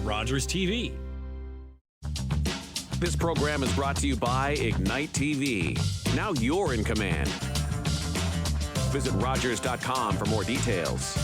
Rogers TV. This program is brought to you by Ignite TV. Now you're in command. Visit Rogers.com for more details.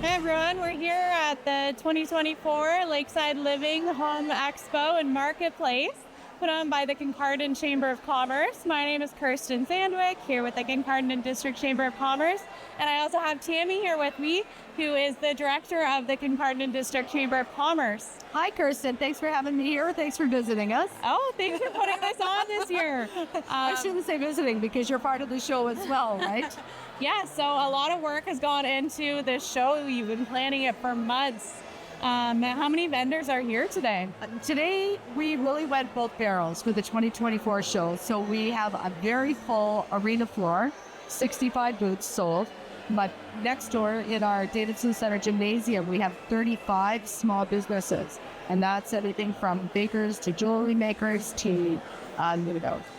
Hey everyone, we're here at the 2024 Lakeside Living Home Expo and Marketplace, put on by the Kincardine Chamber of Commerce. My name is Kirston Zandwyk, here with the Kincardine District Chamber of Commerce, and I also have Tammy here with me, who is the director of the Kincardine District Chamber of Commerce. Hi, Kirston. Thanks for having me here. Thanks for visiting us. Oh, thanks for putting this on this year. I shouldn't say visiting because you're part of the show as well, right? Yeah, so a lot of work has gone into this show. You've been planning it for months. How many vendors are here today? Today, we really went both barrels for the 2024 show. So we have a very full arena floor, 65 booths sold. But next door in our Tennyson Center gymnasium, we have 35 small businesses. And that's everything from bakers to jewelry makers to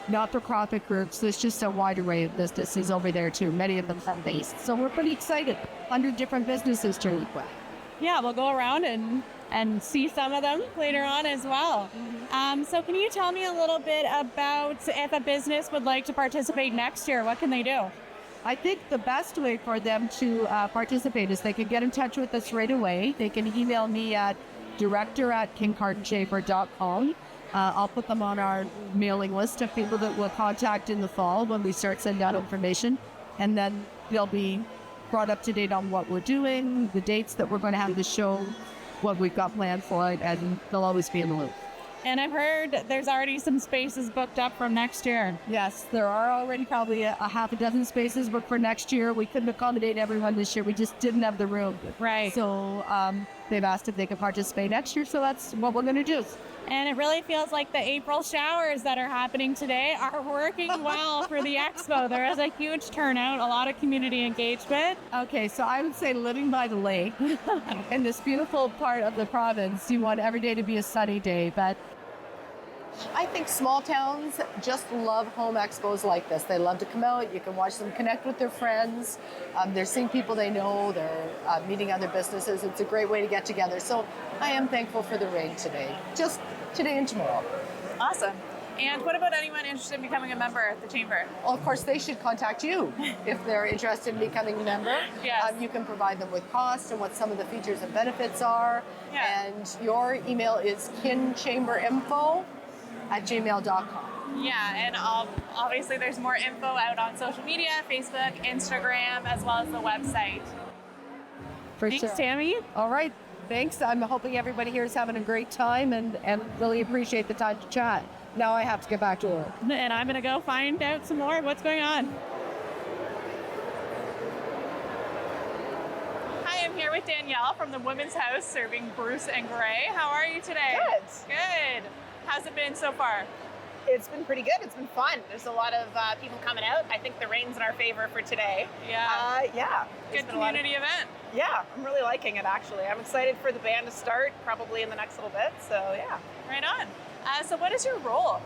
not-for-profit groups. There's just a wide array of businesses over there too, many of them home-based. So we're pretty excited. 100 different businesses to look at. Yeah, we'll go around and see some of them later on as well. So can you tell me a little bit about if a business would like to participate next year, what can they do? I think the best way for them to participate is they can get in touch with us right away. They can email me at director@kincardinechamber.com. I'll put them on our mailing list of people that we'll contact in the fall when we start sending out information. And then they'll be brought up to date on what we're doing, the dates that we're going to have the show, what we've got planned for it, and they'll always be in the loop. And I've heard there's already some spaces booked up from next year. Yes, there are already probably a half a dozen spaces booked for next year. We couldn't accommodate everyone this year. We just didn't have the room. Right. So they've asked if they could participate next year, so that's what we're going to do. And it really feels like the April showers that are happening today are working well for the expo. There is a huge turnout, a lot of community engagement. Okay, so I would say living by the lake in this beautiful part of the province, you want every day to be a sunny day, but I think small towns just love home expos like this. They love to come out. You can watch them connect with their friends. They're seeing people they know. They're meeting other businesses. It's a great way to get together. So I am thankful for the rain today. Just today and tomorrow. Awesome. And what about anyone interested in becoming a member at the Chamber? Well, of course, they should contact you if they're interested in becoming a member. Yes. You can provide them with cost and what some of the features and benefits are. Yeah. And your email is kinchamberimfo@gmail.com. Yeah, and obviously there's more info out on social media, Facebook, Instagram, as well as the website. Thanks, Sure. Tammy. All right. Thanks. I'm hoping everybody here is having a great time and really appreciate the time to chat. Now I have to get back to work. And I'm going to go find out some more of what's going on. Hi, I'm here with Danielle from the Women's House serving Bruce and Gray. How are you today? Good. Good. How's it been so far? It's been pretty good. It's been fun. There's a lot of people coming out. I think the rain's in our favor for today. Yeah. Yeah. Good community event. Yeah, I'm really liking it actually. I'm excited for the band to start probably in the next little bit. So yeah. Right on. So what is your role?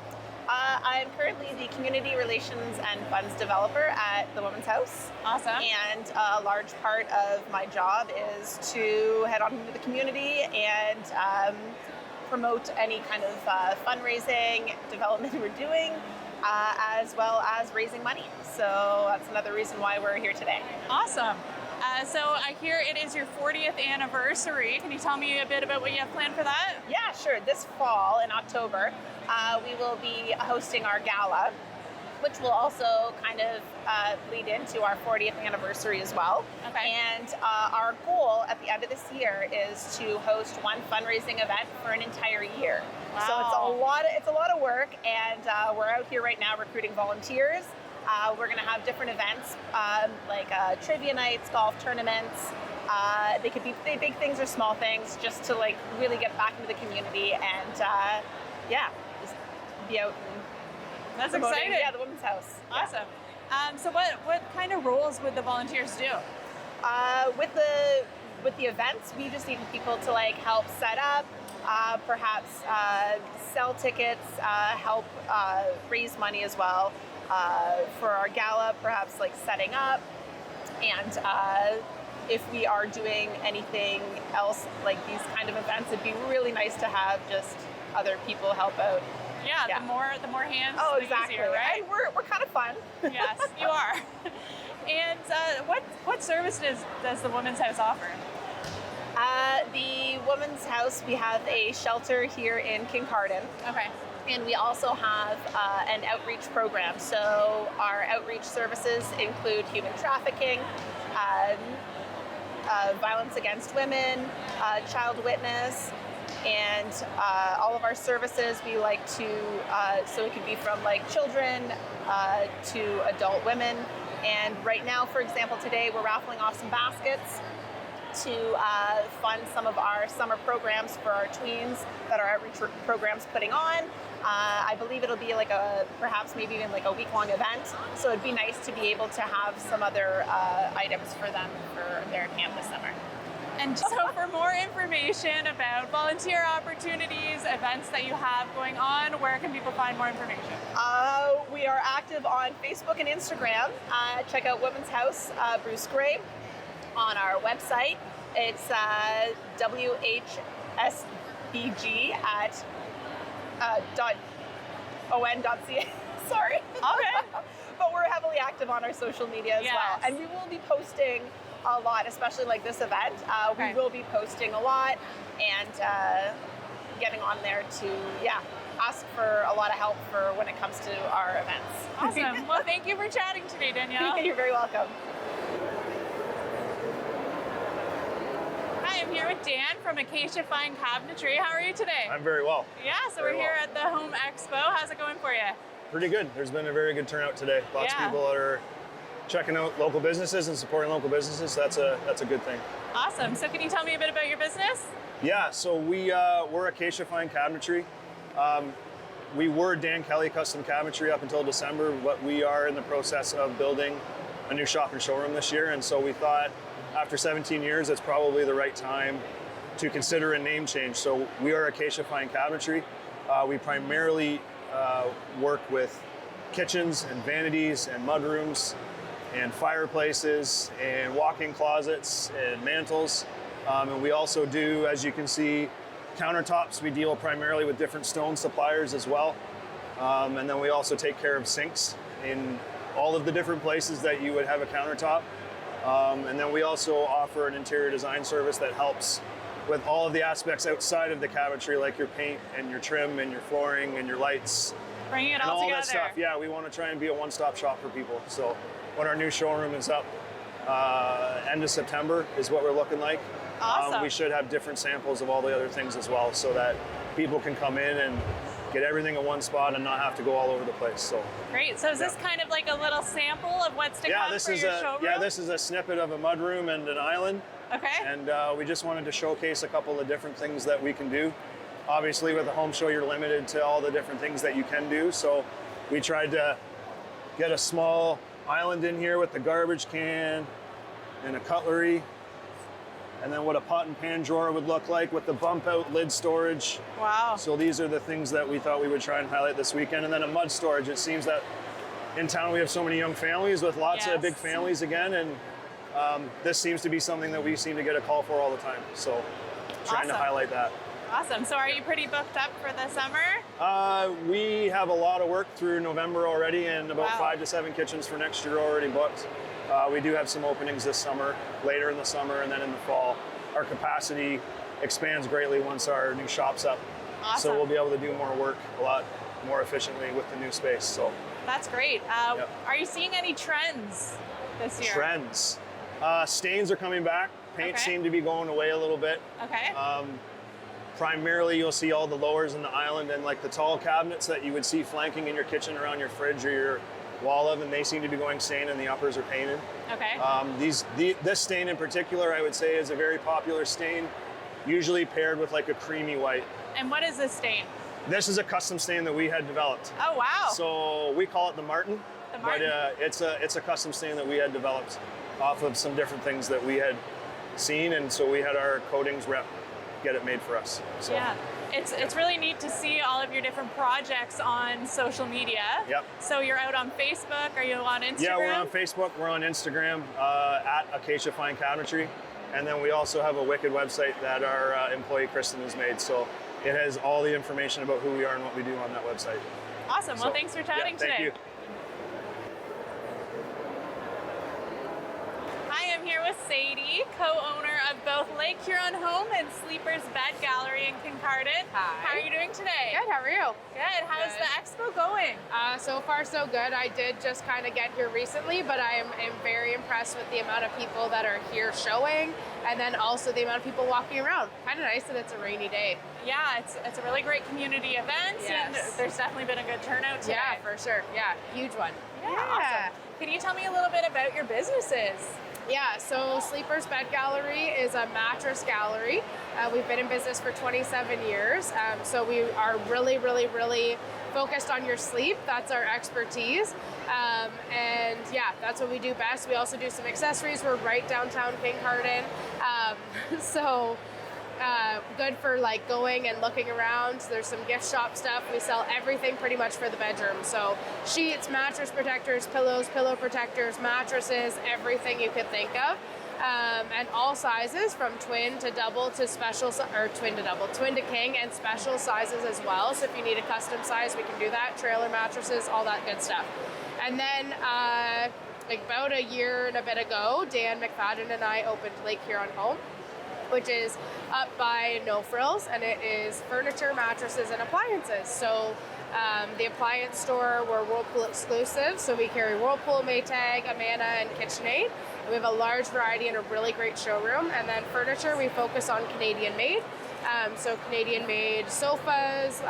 I'm currently the Community Relations and Funds Developer at the Women's House. Awesome. And a large part of my job is to head on into the community and promote any kind of fundraising development we're doing, as well as raising money. So that's another reason why we're here today. Awesome. So I hear it is your 40th anniversary. Can you tell me a bit about what you have planned for that? Yeah, sure. This fall in October, we will be hosting our gala, which will also kind of lead into our 40th anniversary as well. Okay. And our goal at the end of this year is to host one fundraising event for an entire year. Wow. So it's a lot of work, and we're out here right now recruiting volunteers. We're going to have different events like trivia nights, golf tournaments, They could be big things or small things, just to like really get back into the community and just be out. And That's promoting, exciting. Yeah, the Women's House. Awesome. So what kind of roles would the volunteers do? With the events, we just need people to like help set up, perhaps sell tickets, help raise money as well for our gala, perhaps like setting up, and if we are doing anything else like these kind of events, it'd be really nice to have just other people help out. Yeah. The more hands, Oh, the exactly. easier, right? And we're kind of fun. Yes, you are. And what services does the Women's House offer? The Women's House, we have a shelter here in Kincardine. Okay. And we also have an outreach program. So our outreach services include human trafficking, violence against women, child witness, and all of our services we like to, so it can be from like children to adult women. And right now, for example, today we're raffling off some baskets to fund some of our summer programs for our tweens that our outreach program's putting on. I believe it'll be like perhaps maybe even like a week-long event. So it'd be nice to be able to have some other items for them for their camp this summer. And so for more information about volunteer opportunities, events that you have going on, where can people find more information? We are active on Facebook and Instagram. Check out Women's House Bruce Gray. On our website, it's WHSBG at .on.ca. Sorry. Okay. But we're heavily active on our social media as well. And we will be posting a lot, especially like this event. Okay. We will be posting a lot and getting on there to, ask for a lot of help for when it comes to our events. Awesome. Well, thank you for chatting today, Danielle. You're very welcome. Hi, I'm here with Dan from Acacia Fine Cabinetry. How are you today? I'm very well. Yeah, so we're here at the Home Expo. How's it going for you? Pretty good. There's been a very good turnout today. Lots of people that are checking out local businesses and supporting local businesses. That's a good thing. Awesome. So can you tell me a bit about your business? Yeah, so we're Acacia Fine Cabinetry. We were Dan Kelly Custom Cabinetry up until December, but we are in the process of building a new shop and showroom this year, and so we thought after 17 years, it's probably the right time to consider a name change. So we are Acacia Fine Cabinetry. We primarily work with kitchens and vanities and mudrooms and fireplaces and walk-in closets and mantles. And we also do, as you can see, countertops. We deal primarily with different stone suppliers as well. And then we also take care of sinks in all of the different places that you would have a countertop. And then we also offer an interior design service that helps with all of the aspects outside of the cabinetry, like your paint and your trim and your flooring and your lights. Bringing it and all together. That stuff. Yeah, we want to try and be a one-stop shop for people. So when our new showroom is up, end of September is what we're looking like. Awesome. We should have different samples of all the other things as well, so that people can come in and get everything in one spot and not have to go all over the place. So great. So is this kind of like a little sample of what's to come for your showroom? Yeah, this is a snippet of a mudroom and an island. Okay. And we just wanted to showcase a couple of different things that we can do. Obviously, with a home show, you're limited to all the different things that you can do. So we tried to get a small island in here with the garbage can and a cutlery, and then what a pot and pan drawer would look like with the bump out lid storage. Wow. So these are the things that we thought we would try and highlight this weekend. And then a mud storage. It seems that in town we have so many young families with lots of big families again, and this seems to be something that we seem to get a call for all the time. So trying to highlight that. Awesome. So are you pretty booked up for the summer? We have a lot of work through November already, and about 5 to 7 kitchens for next year already booked. We do have some openings this summer, later in the summer, and then in the fall. Our capacity expands greatly once our new shop's up. Awesome. So we'll be able to do more work a lot more efficiently with the new space. So that's great. Are you seeing any trends this year? Trends. Stains are coming back. Paint seemed to be going away a little bit. Okay. Primarily, you'll see all the lowers in the island and like the tall cabinets that you would see flanking in your kitchen around your fridge or your wall of, and they seem to be going stain, and the uppers are painted. Okay. This stain in particular, I would say, is a very popular stain, usually paired with like a creamy white. And what is this stain? This is a custom stain that we had developed. Oh, wow. So we call it the Martin. The Martin. But it's a custom stain that we had developed off of some different things that we had seen, and so we had our coatings rep get it made for us. So. Yeah. It's really neat to see all of your different projects on social media. Yep. So you're out on Facebook, are you on Instagram? Yeah, we're on Facebook, we're on Instagram, at Acacia Fine Cabinetry. And then we also have a wicked website that our employee Kirston has made. So it has all the information about who we are and what we do on that website. Awesome. Well, thanks for chatting today. Thank you. Hi, I'm here with Sadie, co-owner of both Lake Huron Home and Sleepers Bed Gallery in Kincardine. Hi. How are you doing today? Good, how are you? Good. How's the expo going? So far so good. I did just kind of get here recently, but I am very impressed with the amount of people that are here showing, and then also the amount of people walking around. Kind of nice that it's a rainy day. Yeah, it's a really great community event, and there's definitely been a good turnout today. Yeah, for sure. Yeah, huge one. Yeah, awesome. Can you tell me a little bit about your businesses? Yeah, so Sleepers Bed Gallery is a mattress gallery. We've been in business for 27 years. So we are really, really, really focused on your sleep. That's our expertise. And yeah, that's what we do best. We also do some accessories. We're right downtown Kincardine. Good for like going and looking around. There's some gift shop stuff. We sell everything pretty much for the bedroom. So sheets, mattress protectors, pillows, pillow protectors, mattresses, everything you could think of. And all sizes from twin to double to special, or twin to double, twin to king, and special sizes as well. So if you need a custom size, we can do that. Trailer mattresses, all that good stuff. And then like about a year and a bit ago, Dan McFadden and I opened Lake Huron Home, which is up by No Frills, and it is furniture, mattresses, and appliances. So the appliance store, we're Whirlpool exclusive, so we carry Whirlpool, Maytag, Amana, and KitchenAid. We have a large variety and a really great showroom. And then furniture, we focus on Canadian made. So Canadian made sofas,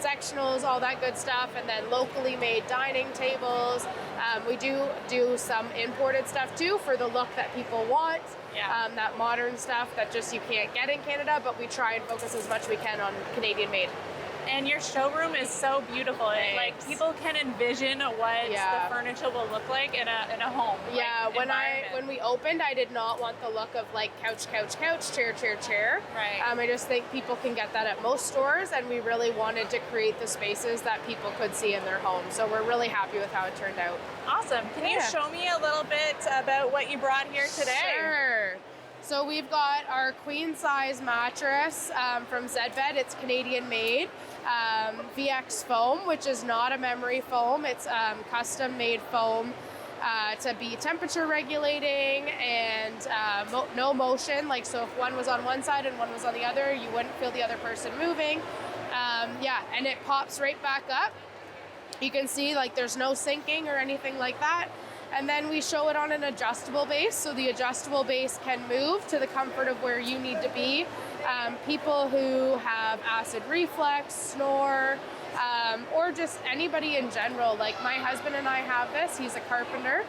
sectionals, all that good stuff, and then locally made dining tables. We do some imported stuff too for the look that people want. Yeah. That modern stuff that just you can't get in Canada, but we try and focus as much as we can on Canadian made. And your showroom is so beautiful. Like people can envision what the furniture will look like in a home. Yeah, when we opened, I did not want the look of like couch, couch, couch, chair, chair, chair. Right. I just think people can get that at most stores, and we really wanted to create the spaces that people could see in their home. So we're really happy with how it turned out. Awesome. Can you show me a little bit about what you brought here today? Sure. So we've got our queen size mattress from Zedbed. It's Canadian made. VX foam, which is not a memory foam. It's custom made foam to be temperature regulating and no motion. Like, so if one was on one side and one was on the other, you wouldn't feel the other person moving. And it pops right back up. You can see like there's no sinking or anything like that. And then we show it on an adjustable base, so the adjustable base can move to the comfort of where you need to be. People who have acid reflux, snore, or just anybody in general. Like my husband and I have this, he's a carpenter,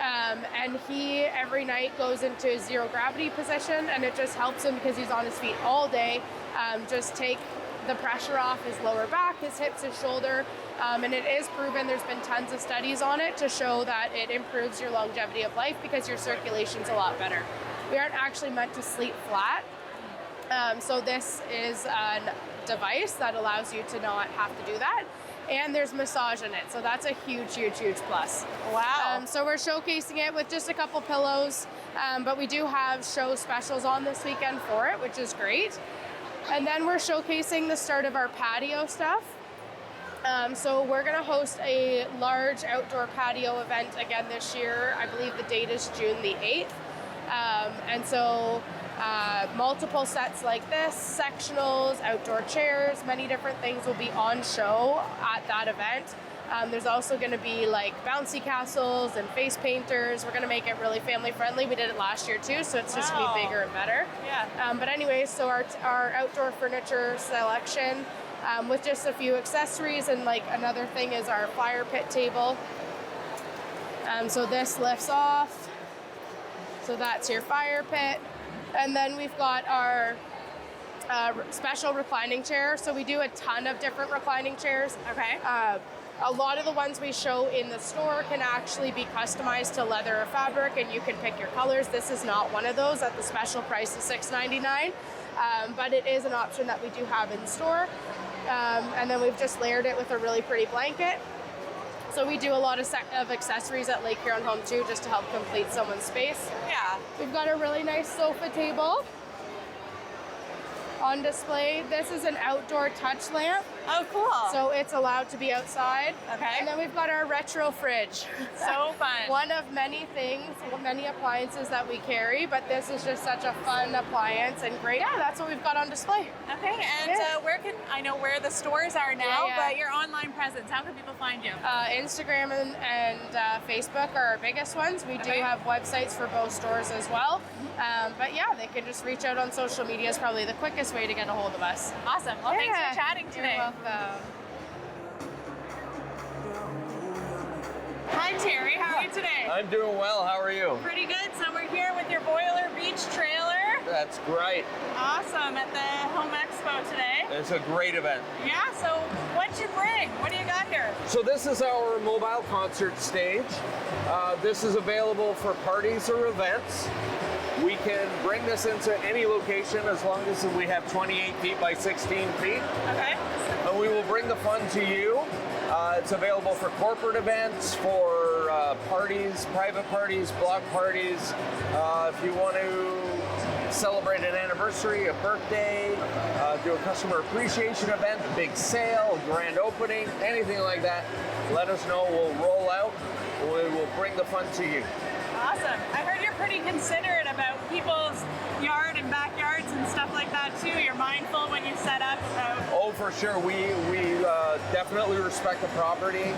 and he every night goes into zero gravity position, and it just helps him because he's on his feet all day. Just take the pressure off his lower back, his hips, his shoulder, and it is proven. There's been tons of studies on it to show that it improves your longevity of life because your circulation's a lot better. We aren't actually meant to sleep flat, so this is a device that allows you to not have to do that, and there's massage in it, so that's a huge, huge, huge plus. Wow. So we're showcasing it with just a couple pillows, but we do have show specials on this weekend for it, which is great. And then we're showcasing the start of our patio stuff. So we're going to host a large outdoor patio event again this year. I believe the date is June the 8th. And so multiple sets like this, sectionals, outdoor chairs, many different things will be on show at that event. There's also going to be like bouncy castles and face painters. We're going to make it really family friendly. We did it last year too, so it's just going to be bigger and better. Yeah. But anyway, so our outdoor furniture selection with just a few accessories, and like another thing is our fire pit table. So this lifts off. So that's your fire pit. And then we've got our special reclining chair. So we do a ton of different reclining chairs. Okay. A lot of the ones we show in the store can actually be customized to leather or fabric, and you can pick your colors. This is not one of those at the special price of $6.99, but it is an option that we do have in store. And then we've just layered it with a really pretty blanket. So we do a lot of accessories at Lake Huron Home too, just to help complete someone's space. Yeah. We've got a really nice sofa table on display. This is an outdoor touch lamp. Oh, cool. So it's allowed to be outside. Okay. And then we've got our retro fridge. So fun. One of many things, many appliances that we carry, but this is just such a fun appliance and great. Yeah, that's what we've got on display. Okay, and I know where the stores are now, Yeah. but your online presence, how can people find you? Instagram and Facebook are our biggest ones. We do Okay. have websites for both stores as well. But yeah, they can just reach out on social media is probably the quickest way to get a hold of us. Awesome. Well, thanks Yeah. for chatting today. You're welcome. Hi, Terry. How are you today? I'm doing well. How are you? Pretty good. So we're here with your Boiler Beach trailer. That's great. Awesome. At the Home Expo today. It's a great event. Yeah, so what'd you bring? What do you got here? So this is our mobile concert stage. This is available for parties or events. We can bring this into any location as long as we have 28 feet by 16 feet. Okay. And we will bring the fun to you. It's available for corporate events, for parties, private parties, block parties. If you want to celebrate an anniversary, a birthday, do a customer appreciation event, a big sale, grand opening, anything like that, let us know. We'll roll out. We will bring the fun to you. Awesome. I heard you're pretty considerate about people's yard and backyards and stuff like that too. You're mindful when you set up about... Oh, for sure. We definitely respect the property.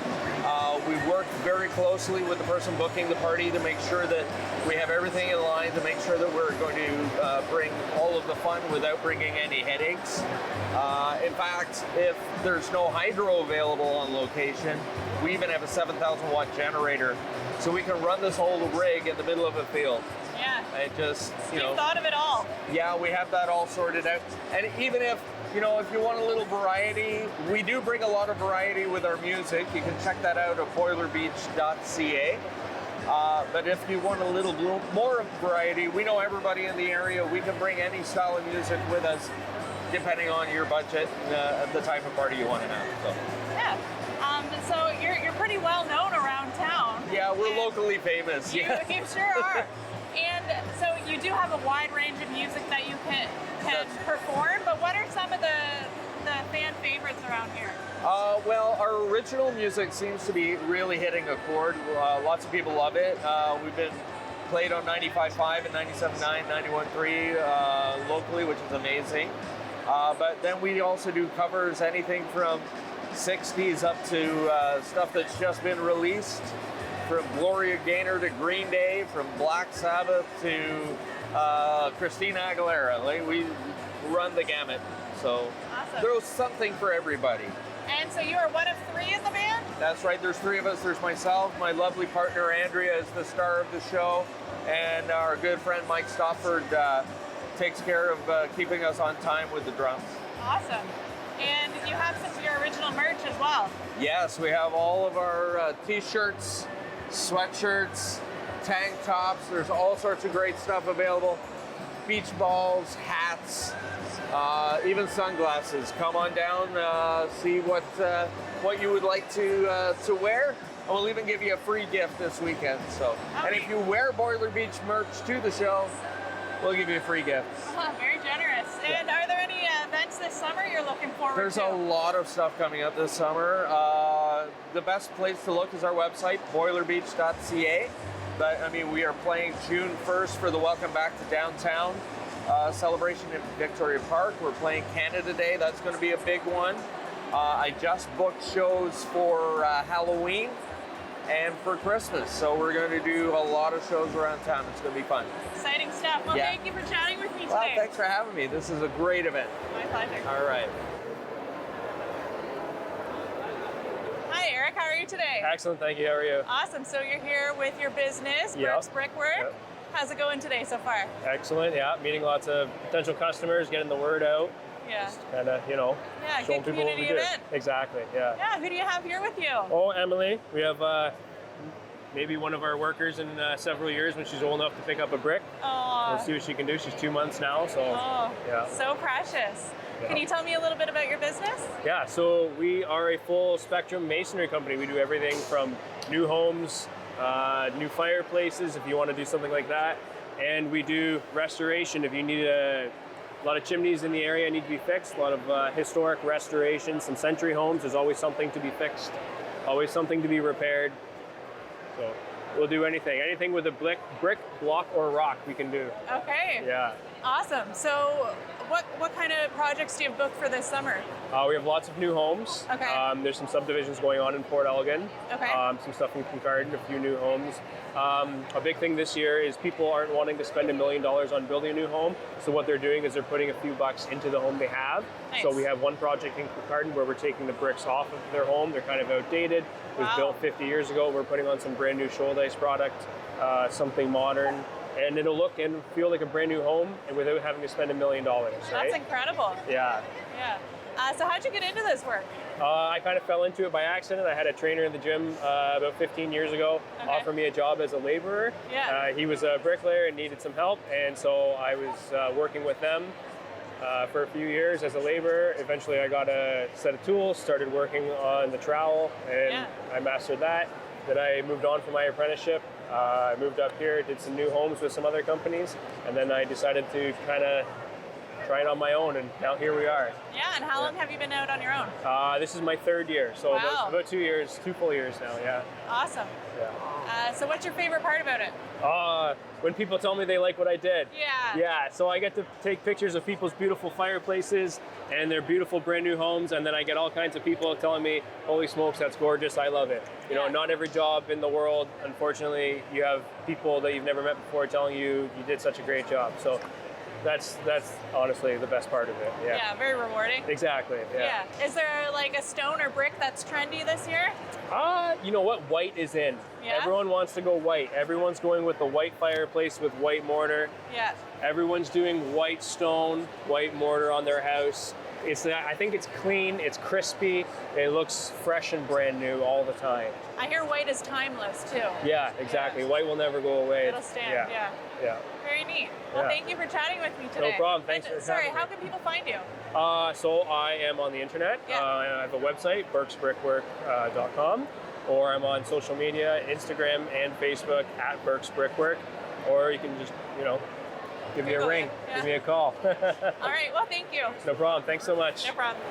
We work very closely with the person booking the party to make sure that we have everything in line, to make sure that we're going to bring all of the fun without bringing any headaches. In fact, if there's no hydro available on location, we even have a 7,000 watt generator, so we can run this whole rig in the middle of a field. Yeah. It just, You've thought of it all. Yeah, we have that all sorted out. And even if you want a little variety, we do bring a lot of variety with our music. You can check that out at boilerbeach.ca. But if you want a little more variety, we know everybody in the area. We can bring any style of music with us, depending on your budget and the type of party you want to have. So. Yeah. So you're pretty well known around town. Yeah, we're locally famous. You Yes. sure are. And so you do have a wide range of music that you can perform, but what are some of the fan favorites around here? Well, our original music seems to be really hitting a chord. Lots of people love it. We've been played on 95.5 and 97.9, 91.3 locally, which is amazing. But then we also do covers, anything from 60s up to stuff that's just been released, from Gloria Gaynor to Green Day, from Black Sabbath to Christina Aguilera. Like, we run the gamut. So Awesome. there's something for everybody. And so you are one of three in the band? That's right, there's three of us. There's myself, my lovely partner Andrea is the star of the show, and our good friend Mike Stofford takes care of keeping us on time with the drums. Awesome. And you have some of your original merch as well. Yes, we have all of our t-shirts, sweatshirts, tank tops. There's all sorts of great stuff available. Beach balls, hats, even sunglasses. Come on down, see what you would like to wear, and we'll even give you a free gift this weekend. So, and if you wear Boiler Beach merch to the show, we'll give you a free gift. Very generous. And are there any events this summer you're looking forward There's to? a lot of stuff coming up this summer. The best place to look is our website, boilerbeach.ca. But I mean, we are playing June 1st for the Welcome Back to Downtown celebration in Victoria Park. We're playing Canada Day. That's going to be a big one. I just booked shows for Halloween and for Christmas. So we're going to do a lot of shows around town. It's going to be fun. Exciting stuff. Well, Yeah. thank you for chatting with me today. Well, thanks for having me. This is a great event. My pleasure. All right. Hi, Eric. How are you today? Excellent, thank you. How are you? Awesome. So you're here with your business, Yep. Brooks Brickwork. Yep. How's it going today so far? Excellent, yeah. Meeting lots of potential customers, getting the word out. Yeah. Just kind of, you know, Yeah, showing good people what we community do. event. Exactly, yeah. Yeah, who do you have here with you? Oh, Emily. We have maybe one of our workers in several years when she's old enough to pick up a brick. Oh, We'll see what she can do. She's 2 months now, so yeah. So precious. Yeah. Can you tell me a little bit about your business? Yeah, so we are a full spectrum masonry company. We do everything from new homes, new fireplaces, if you want to do something like that. And we do restoration. If you need a lot of chimneys in the area need to be fixed, a lot of historic restoration, some century homes, there's always something to be fixed, always something to be repaired. So we'll do anything. Anything with a brick, block, or rock we can do. Okay. Yeah. Awesome. So what kind of projects do you have booked for this summer? We have lots of new homes. Okay. There's some subdivisions going on in Port Elgin. Okay. Some stuff in Kincardine, a few new homes. A big thing this year is people aren't wanting to spend $1 million on building a new home. So what they're doing is they're putting a few bucks into the home they have. Nice. So we have one project in Kincardine where we're taking the bricks off of their home. They're kind of outdated. It was Wow. built 50 years ago. We're putting on some brand new shoulder ice product, something modern. And it'll look and feel like a brand new home and without having to spend $1 million, right? That's incredible. Yeah. Yeah. So how'd you get into this work? I kind of fell into it by accident. I had a trainer in the gym about 15 years ago Okay. offer me a job as a laborer. Yeah. He was a bricklayer and needed some help, and so I was working with them for a few years as a laborer. Eventually I got a set of tools, started working on the trowel, and Yeah. I mastered that. Then I moved on from my apprenticeship. I moved up here, did some new homes with some other companies, and then I decided to kind of try it on my own, and now here we are. Yeah, and how long have you been out on your own? This is my third year, so Wow. about 2 years, 2 full years now, yeah. Awesome. Yeah. So what's your favorite part about it? When people tell me they like what I did. Yeah. Yeah, so I get to take pictures of people's beautiful fireplaces and their beautiful brand new homes, and then I get all kinds of people telling me, holy smokes, that's gorgeous, I love it. You know, Yeah. not every job in the world, unfortunately, you have people that you've never met before telling you you did such a great job. So that's honestly the best part of it. Yeah. Yeah, very rewarding. Exactly. Yeah. Yeah. Is there like a stone or brick that's trendy this year? You know what? White is in. Yeah? Everyone wants to go white. Everyone's going with the white fireplace with white mortar. Yeah. Everyone's doing white stone, white mortar on their house. I think it's clean, it's crispy, it looks fresh and brand new all the time. I hear white is timeless too. Yeah, exactly. Yeah. White will never go away. It'll stand, yeah. Yeah. Very neat. Well, Yeah. thank you for chatting with me today. No problem. Thanks And, for sorry, having me. how can people find you? So I am on the internet. Yeah. I have a website, burksbrickwork.com, or I'm on social media, Instagram and Facebook at Burks Brickwork, or you can just, give me a Google ring, it, yeah. give me a call. All right, well, thank you. No problem. Thanks so much. No problem.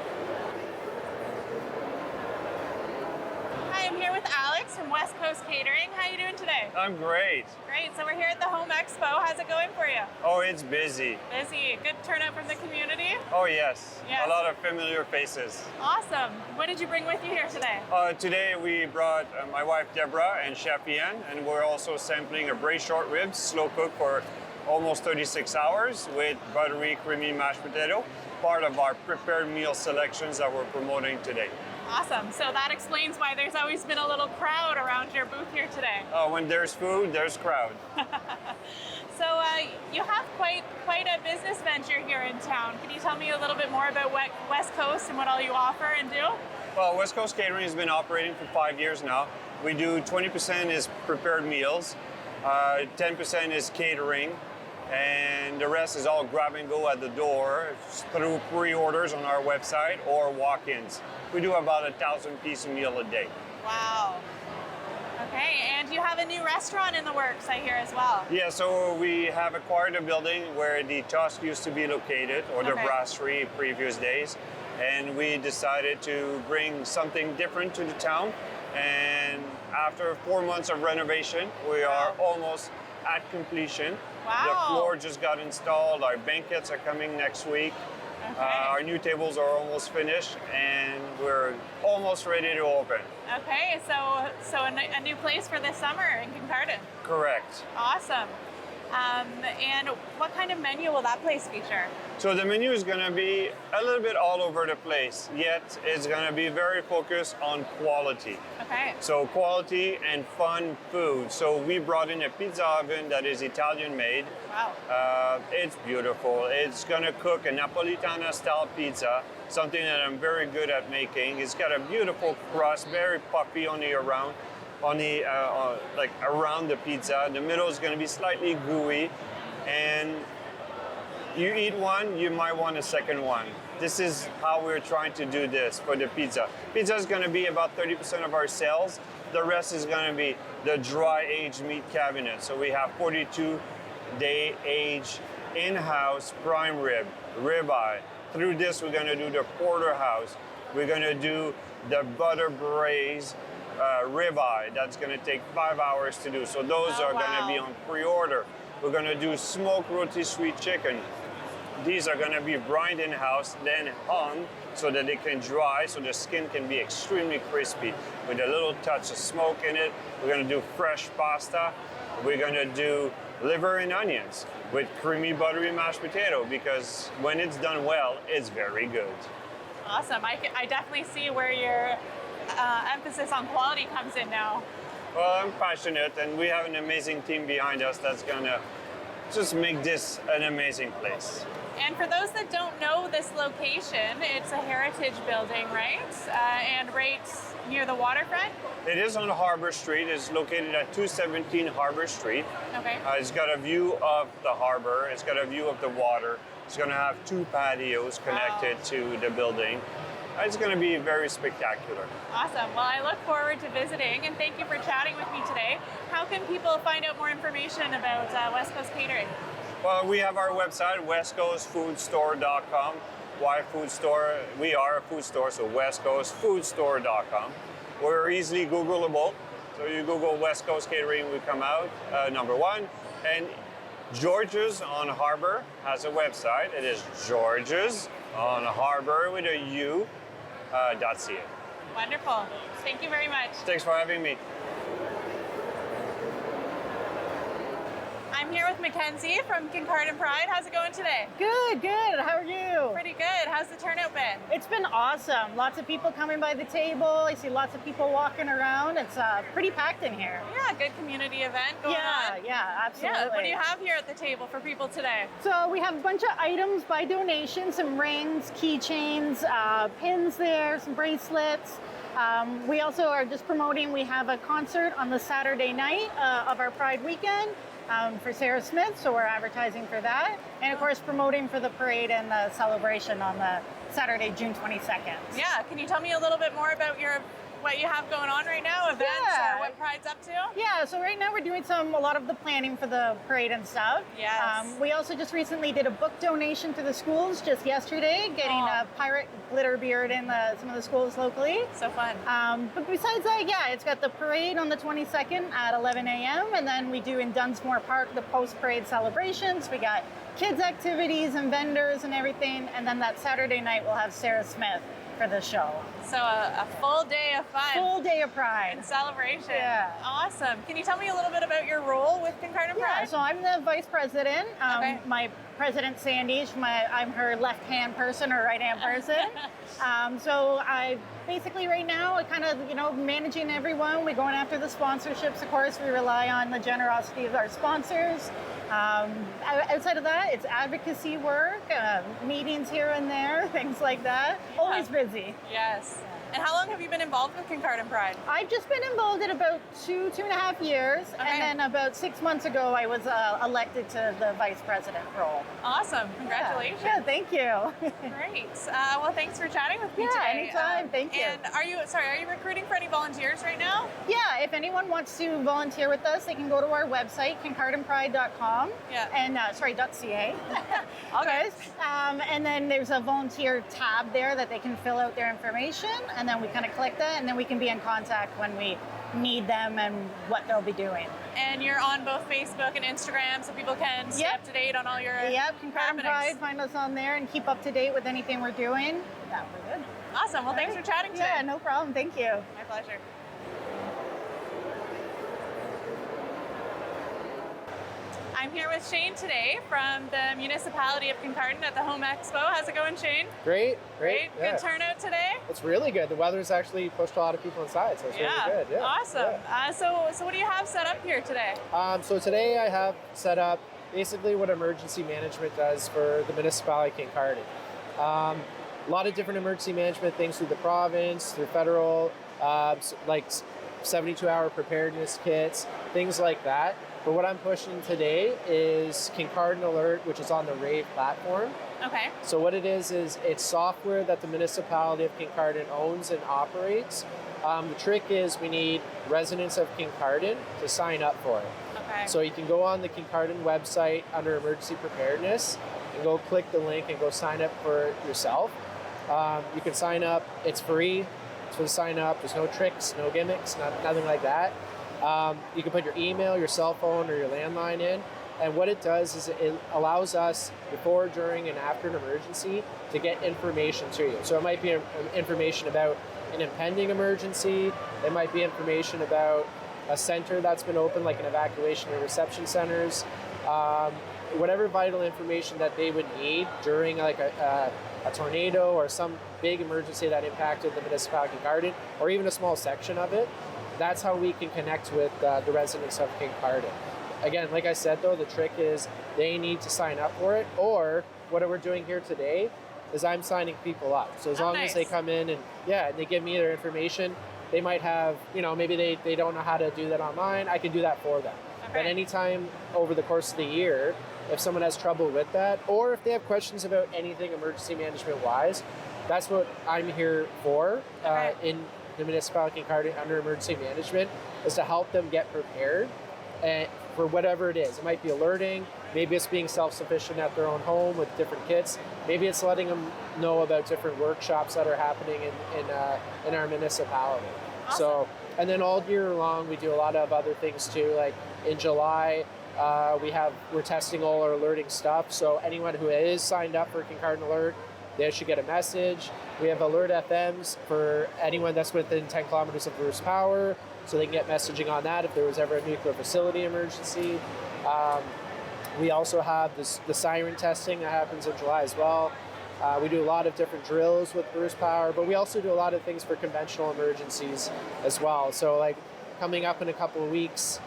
Hi, I'm here with Alex from West Coast Catering. How are you doing today? I'm great. Great. So we're here at the Home Expo. How's it going for you? Oh, it's busy. Busy. Good turnout from the community. Oh, yes. Yes. A lot of familiar faces. Awesome. What did you bring with you here today? Today we brought my wife Deborah and Chef Ian, and we're also sampling a braised short ribs, slow cooked for almost 36 hours with buttery, creamy mashed potato, part of our prepared meal selections that we're promoting today. Awesome. So that explains why there's always been a little crowd around your booth here today. When there's food, there's crowd. So you have quite a business venture here in town. Can you tell me a little bit more about what West Coast and what all you offer and do? Well, West Coast Catering has been operating for 5 years now. We do 20% is prepared meals, 10% is catering, and the rest is all grab and go at the door through pre-orders on our website or walk-ins. We do about 1,000 pieces of meal a day. Wow. Okay, and you have a new restaurant in the works, I hear, as well. Yeah, so we have acquired a building where the Tusk used to be located, or the Okay. brasserie previous days, and we decided to bring something different to the town. And after 4 months of renovation, we are almost at completion. Wow. The floor just got installed. Our banquets are coming next week. Okay. Our new tables are almost finished, and we're almost ready to open. Okay, so a new place for this summer in Kincardine. Correct. Awesome. And what kind of menu will that place feature? So the menu is going to be a little bit all over the place, yet it's going to be very focused on quality. Okay. So quality and fun food. So we brought in a pizza oven that is Italian made. Wow. It's beautiful. It's going to cook a Napolitana style pizza, something that I'm very good at making. It's got a beautiful crust, very puffy on the like around the pizza. The middle is going to be slightly gooey, and you eat one, you might want a second one. This is how we're trying to do this for the pizza. Pizza is going to be about 30% of our sales. The rest is going to be the dry aged meat cabinet. So we have 42-day age in-house prime rib, ribeye. Through this, we're going to do the porterhouse. We're going to do the butter braised ribeye. That's going to take 5 hours to do. So those are going to be on pre-order. We're going to do smoked rotisserie chicken. These are going to be brined in-house, then hung so that they can dry, so the skin can be extremely crispy with a little touch of smoke in it. We're going to do fresh pasta. We're going to do liver and onions with creamy, buttery mashed potato, because when it's done well, it's very good. Awesome. I definitely see where your emphasis on quality comes in now. Well, I'm passionate, and we have an amazing team behind us that's going to just make this an amazing place. And for those that don't know this location, it's a heritage building, right? And right near the waterfront? It is on Harbor Street. It's located at 217 Harbor Street. Okay. It's got a view of the harbor. It's got a view of the water. It's going to have 2 patios connected to the building. It's going to be very spectacular. Awesome. Well, I look forward to visiting, and thank you for chatting with me today. How can people find out more information about West Coast Catering? Well, we have our website, westcoastfoodstore.com. Why food store? We are a food store, so westcoastfoodstore.com. We're easily Googleable. So you Google West Coast Catering, we come out, number 1. And George's on Harbor has a website. It is George's on Harbor with a U, .ca. Wonderful. Thank you very much. Thanks for having me. I'm here with Mackenzie from Kincardine Pride. How's it going today? Good, good. How are you? Pretty good. How's the turnout been? It's been awesome. Lots of people coming by the table. I see lots of people walking around. It's pretty packed in here. Yeah, good community event going on. Yeah, absolutely. Yeah, what do you have here at the table for people today? So we have a bunch of items by donation, some rings, keychains, pins there, some bracelets. We also are just promoting, we have a concert on the Saturday night of our Pride weekend. For Sarah Smith, so we're advertising for that. And of course, promoting for the parade and the celebration on the Saturday, June 22nd. Yeah, can you tell me a little bit more about what you have going on right now, events, or what Pride's up to? Yeah, so right now we're doing a lot of the planning for the parade and stuff. Yes. We also just recently did a book donation to the schools just yesterday, getting a pirate glitter beard in some of the schools locally. So fun. But besides that, yeah, it's got the parade on the 22nd at 11 a.m. And then we do in Dunsmore Park the post-parade celebrations. We got kids activities and vendors and everything. And then that Saturday night we'll have Sarah Smith for the show. So a full day of fun. Full day of Pride. And celebration. Yeah. Awesome. Can you tell me a little bit about your role with Kincardine Pride? Yeah, so I'm the vice president. Okay. My president, Sandy, I'm her left-hand person or right-hand person. So I basically right now, I kind of, managing everyone. We're going after the sponsorships, of course. We rely on the generosity of our sponsors. Outside of that, it's advocacy work, meetings here and there, things like that. Always busy. Yes. And how long have you been involved with Kincardine Pride? I've just been involved in about two and a half years. Okay. And then about 6 months ago, I was elected to the vice president role. Awesome. Congratulations. Yeah, thank you. Great. Well, thanks for chatting with me today. Anytime. Thank you. And are you recruiting for any volunteers right now? Yeah, if anyone wants to volunteer with us, they can go to our website, kincardinpride.com. Yeah. And, .ca. Okay. And then there's a volunteer tab there that they can fill out their information. And and then we kind of collect that, and then we can be in contact when we need them and what they'll be doing. And you're on both Facebook and Instagram, so people can stay up to date on all your Kincardine Pride. Find us on there and keep up to date with anything we're doing. Yeah, we're good. Awesome. Well, thanks for chatting today. Yeah, no problem. Thank you. My pleasure. I'm here with Shane today from the municipality of Kincardine at the Home Expo. How's it going, Shane? Great. Yeah. Good turnout today? It's really good. The weather's actually pushed a lot of people inside, so it's really good. Yeah. Awesome. Yeah. So what do you have set up here today? So today I have set up basically what emergency management does for the municipality of Kincardine. A lot of different emergency management things through the province, through federal, like 72-hour preparedness kits, things like that. But what I'm pushing today is Kincardine Alert, which is on the Rave platform. Okay. So what it is it's software that the municipality of Kincardine owns and operates. The trick is we need residents of Kincardine to sign up for it. Okay. So you can go on the Kincardine website under emergency preparedness and go click the link and go sign up for yourself. You can sign up, it's free. It's for the sign up, there's no tricks, no gimmicks, nothing like that. You can put your email, your cell phone, or your landline in. And what it does is it allows us before, during, and after an emergency to get information to you. So it might be information about an impending emergency. It might be information about a center that's been open, like an evacuation or reception centers. Whatever vital information that they would need during like a tornado or some big emergency that impacted the municipality of Kincardine, or even a small section of it. That's how we can connect with the residents of Kincardine. Again, like I said, though, the trick is they need to sign up for it, or what we're doing here today is I'm signing people up. So as long as they come in and they give me their information, they might have, maybe they don't know how to do that online, I can do that for them. Okay. But anytime over the course of the year, if someone has trouble with that, or if they have questions about anything emergency management wise, that's what I'm here for in the municipality of Kincardine under emergency management, is to help them get prepared for whatever it is. It might be alerting, maybe it's being self-sufficient at their own home with different kits, maybe it's letting them know about different workshops that are happening in our municipality. Awesome. So, and then all year long we do a lot of other things too, like in July we're testing all our alerting stuff, so anyone who is signed up for Kincardine Alert, they should get a message. We have alert FMs for anyone that's within 10 kilometers of Bruce Power, so they can get messaging on that if there was ever a nuclear facility emergency. We also have the siren testing that happens in July as well. We do a lot of different drills with Bruce Power, but we also do a lot of things for conventional emergencies as well. So like coming up in a couple of weeks,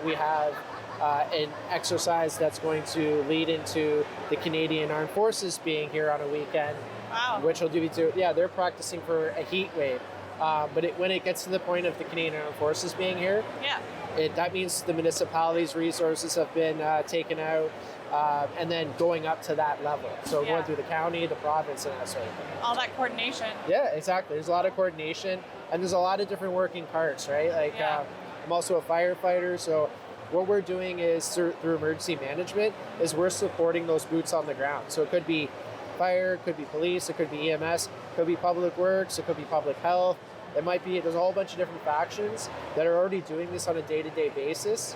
we have an exercise that's going to lead into the Canadian Armed Forces being here on a weekend. Wow. Which will they're practicing for a heat wave. But when it gets to the point of the Canadian Armed Forces being here, that means the municipality's resources have been taken out, and then going up to that level. So going through the county, the province, and that sort of thing. All that coordination. Yeah, exactly. There's a lot of coordination, and there's a lot of different working parts, right? Like I'm also a firefighter, so what we're doing is through emergency management is we're supporting those boots on the ground. So it could be fire, it could be police, it could be EMS, it could be public works, it could be public health. There's a whole bunch of different factions that are already doing this on a day-to-day basis,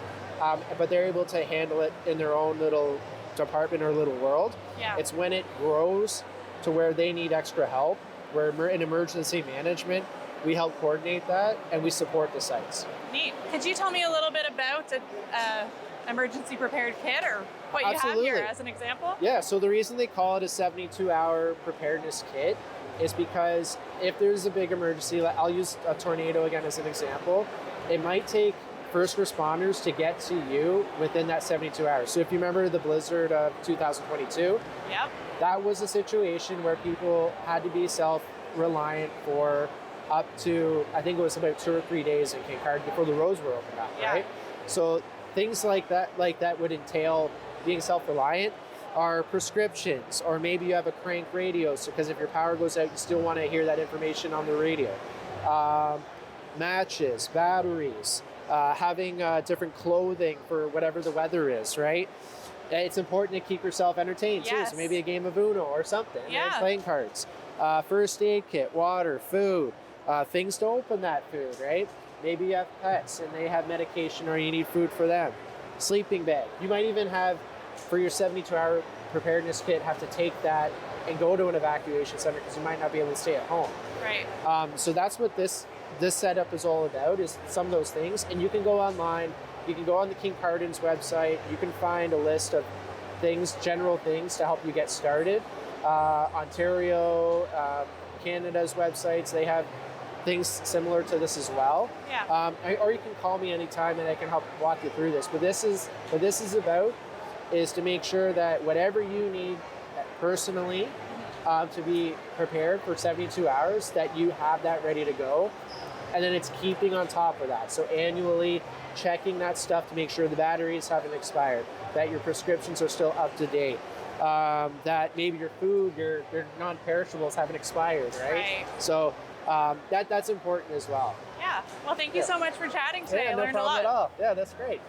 but they're able to handle it in their own little department or little world. Yeah. It's when it grows to where they need extra help, where in emergency management, we help coordinate that and we support the sites. Neat. Could you tell me a little bit about an emergency prepared kit, or what you Absolutely. have here as an example? Yeah, so the reason they call it a 72-hour preparedness kit is because if there's a big emergency, I'll use a tornado again as an example, it might take first responders to get to you within that 72 hours. So if you remember the blizzard of 2022, that was a situation where people had to be self-reliant for up to, I think it was about 2 or 3 days in Kincardine before the roads were opened up, right? So things like that would entail being self-reliant, are prescriptions, or maybe you have a crank radio, so because if your power goes out, you still want to hear that information on the radio. Matches, batteries, having different clothing for whatever the weather is, right? It's important to keep yourself entertained too, so maybe a game of Uno or something, right? Playing cards. First aid kit, water, food, things to open that food, right? Maybe you have pets and they have medication or you need food for them. Sleeping bag. You might even have, for your 72-hour preparedness kit, have to take that and go to an evacuation center because you might not be able to stay at home. Right. So that's what this setup is all about, is some of those things. And you can go online, you can go on the Kincardine website, you can find a list of things, general things to help you get started. Ontario, Canada's websites, they have things similar to this as well. Yeah. Or you can call me anytime and I can help walk you through this. But this is what this is about, is to make sure that whatever you need personally to be prepared for 72 hours, that you have that ready to go. And then it's keeping on top of that. So annually checking that stuff to make sure the batteries haven't expired, that your prescriptions are still up to date, that maybe your food, your non-perishables haven't expired, right? Right. So that's important as well. Yeah. Well, thank you so much for chatting today. Yeah, I no learned a problem lot. at all. Yeah, that's great.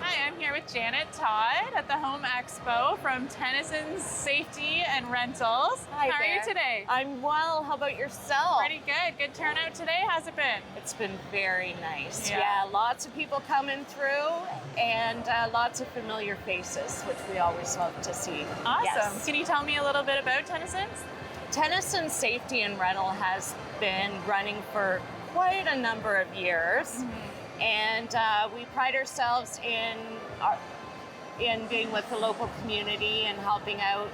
Hi, I'm here with Janet Todd at the Home Expo from Tennyson's Safety and Rentals. Hi How are you there. today? I'm well. How about yourself? Pretty good. Good turnout today. How's it been? It's been very nice. Yeah. Yeah, lots of people coming through and lots of familiar faces, which we always love to see. Awesome. Yes. Can you tell me a little bit about Tennyson's? Tennyson Safety and Rental has been running for quite a number of years. And we pride ourselves in being with the local community and helping out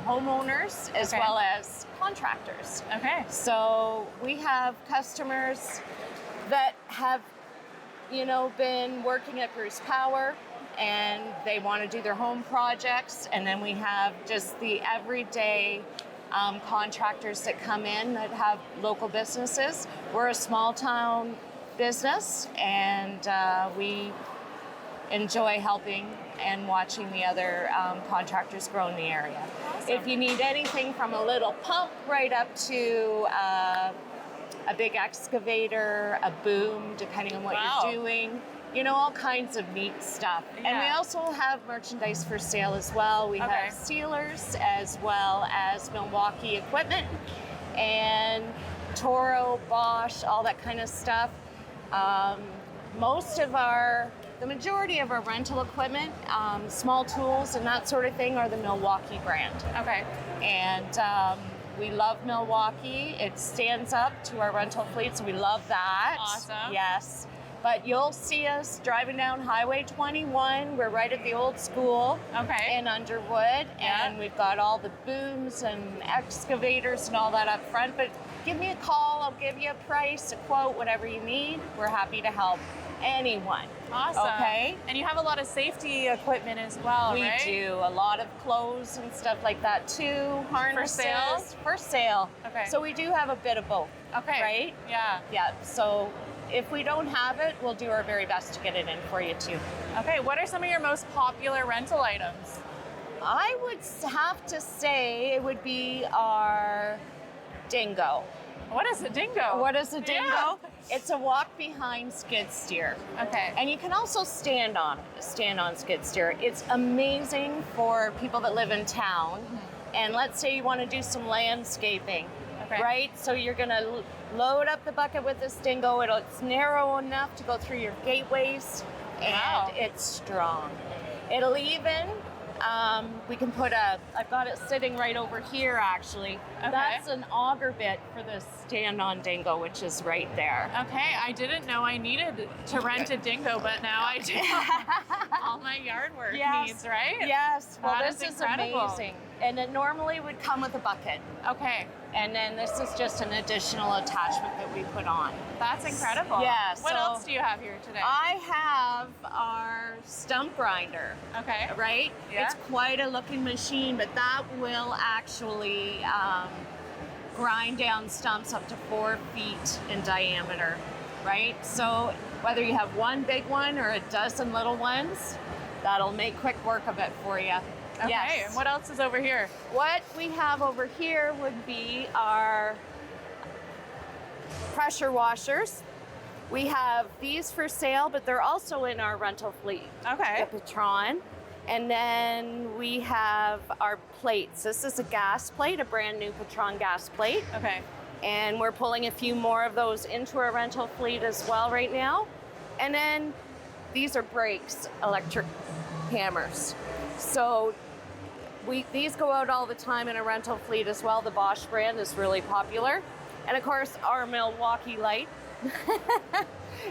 homeowners as Okay. well as contractors. Okay. So we have customers that have, been working at Bruce Power and they want to do their home projects. And then we have just the everyday contractors that come in that have local businesses. We're a small town business, and we enjoy helping and watching the other contractors grow in the area. Awesome. If you need anything from a little pump right up to a big excavator, a boom, depending on what Wow. you're doing, all kinds of neat stuff. Yeah. And we also have merchandise for sale as well. We Okay. have sealers as well as Milwaukee equipment and Toro, Bosch, all that kind of stuff. The majority of our rental equipment, small tools and that sort of thing, are the Milwaukee brand. Okay. And we love Milwaukee. It stands up to our rental fleet, so we love that. Awesome. Yes. But you'll see us driving down Highway 21. We're right at the old school Okay. in Underwood. Yeah. And we've got all the booms and excavators and all that up front. But give me a call. I'll give you a price, a quote, whatever you need. We're happy to help anyone. Awesome. Okay. And you have a lot of safety equipment as well, We right? do a lot of clothes and stuff like that too. Harnesses. sale? For sale. Okay. So we do have a bit of both. Okay. Right? Yeah. Yeah. So if we don't have it, we'll do our very best to get it in for you too. Okay. What are some of your most popular rental items? I would have to say it would be our dingo. What is a dingo? What is a dingo? Yeah. It's a walk behind skid steer. Okay. And you can also stand on skid steer. It's amazing for people that live in town. And let's say you want to do some landscaping, Okay. right? So you're going to load up the bucket with this dingo. It's narrow enough to go through your gateways, and Wow. it's strong. It'll even, we can put I've got it sitting right over here actually. Okay. That's an auger bit for the stand-on dingo, which is right there. Okay, I didn't know I needed to rent a dingo, but now I do. All my yard work Yes. needs, right? Yes, well, That this is is incredible. amazing. And it normally would come with a bucket. Okay, And then this is just an additional attachment that we put on. that's incredible. Yeah, What so- else do you have here today? I have our stump grinder, Okay. right? Yeah. It's quite a looking machine, but that will actually grind down stumps up to 4 feet in diameter, right? So whether you have one big one or a dozen little ones, that'll make quick work of it for you. Okay, Yes. and what else is over here? What we have over here would be our pressure washers. We have these for sale, but they're also in our rental fleet. Okay. The Patron. And then we have our plates. This is a gas plate, a brand new Patron gas plate. Okay. And we're pulling a few more of those into our rental fleet as well right now. And then these are brakes, electric hammers. So these go out all the time in a rental fleet as well. The Bosch brand is really popular. And of course, our Milwaukee light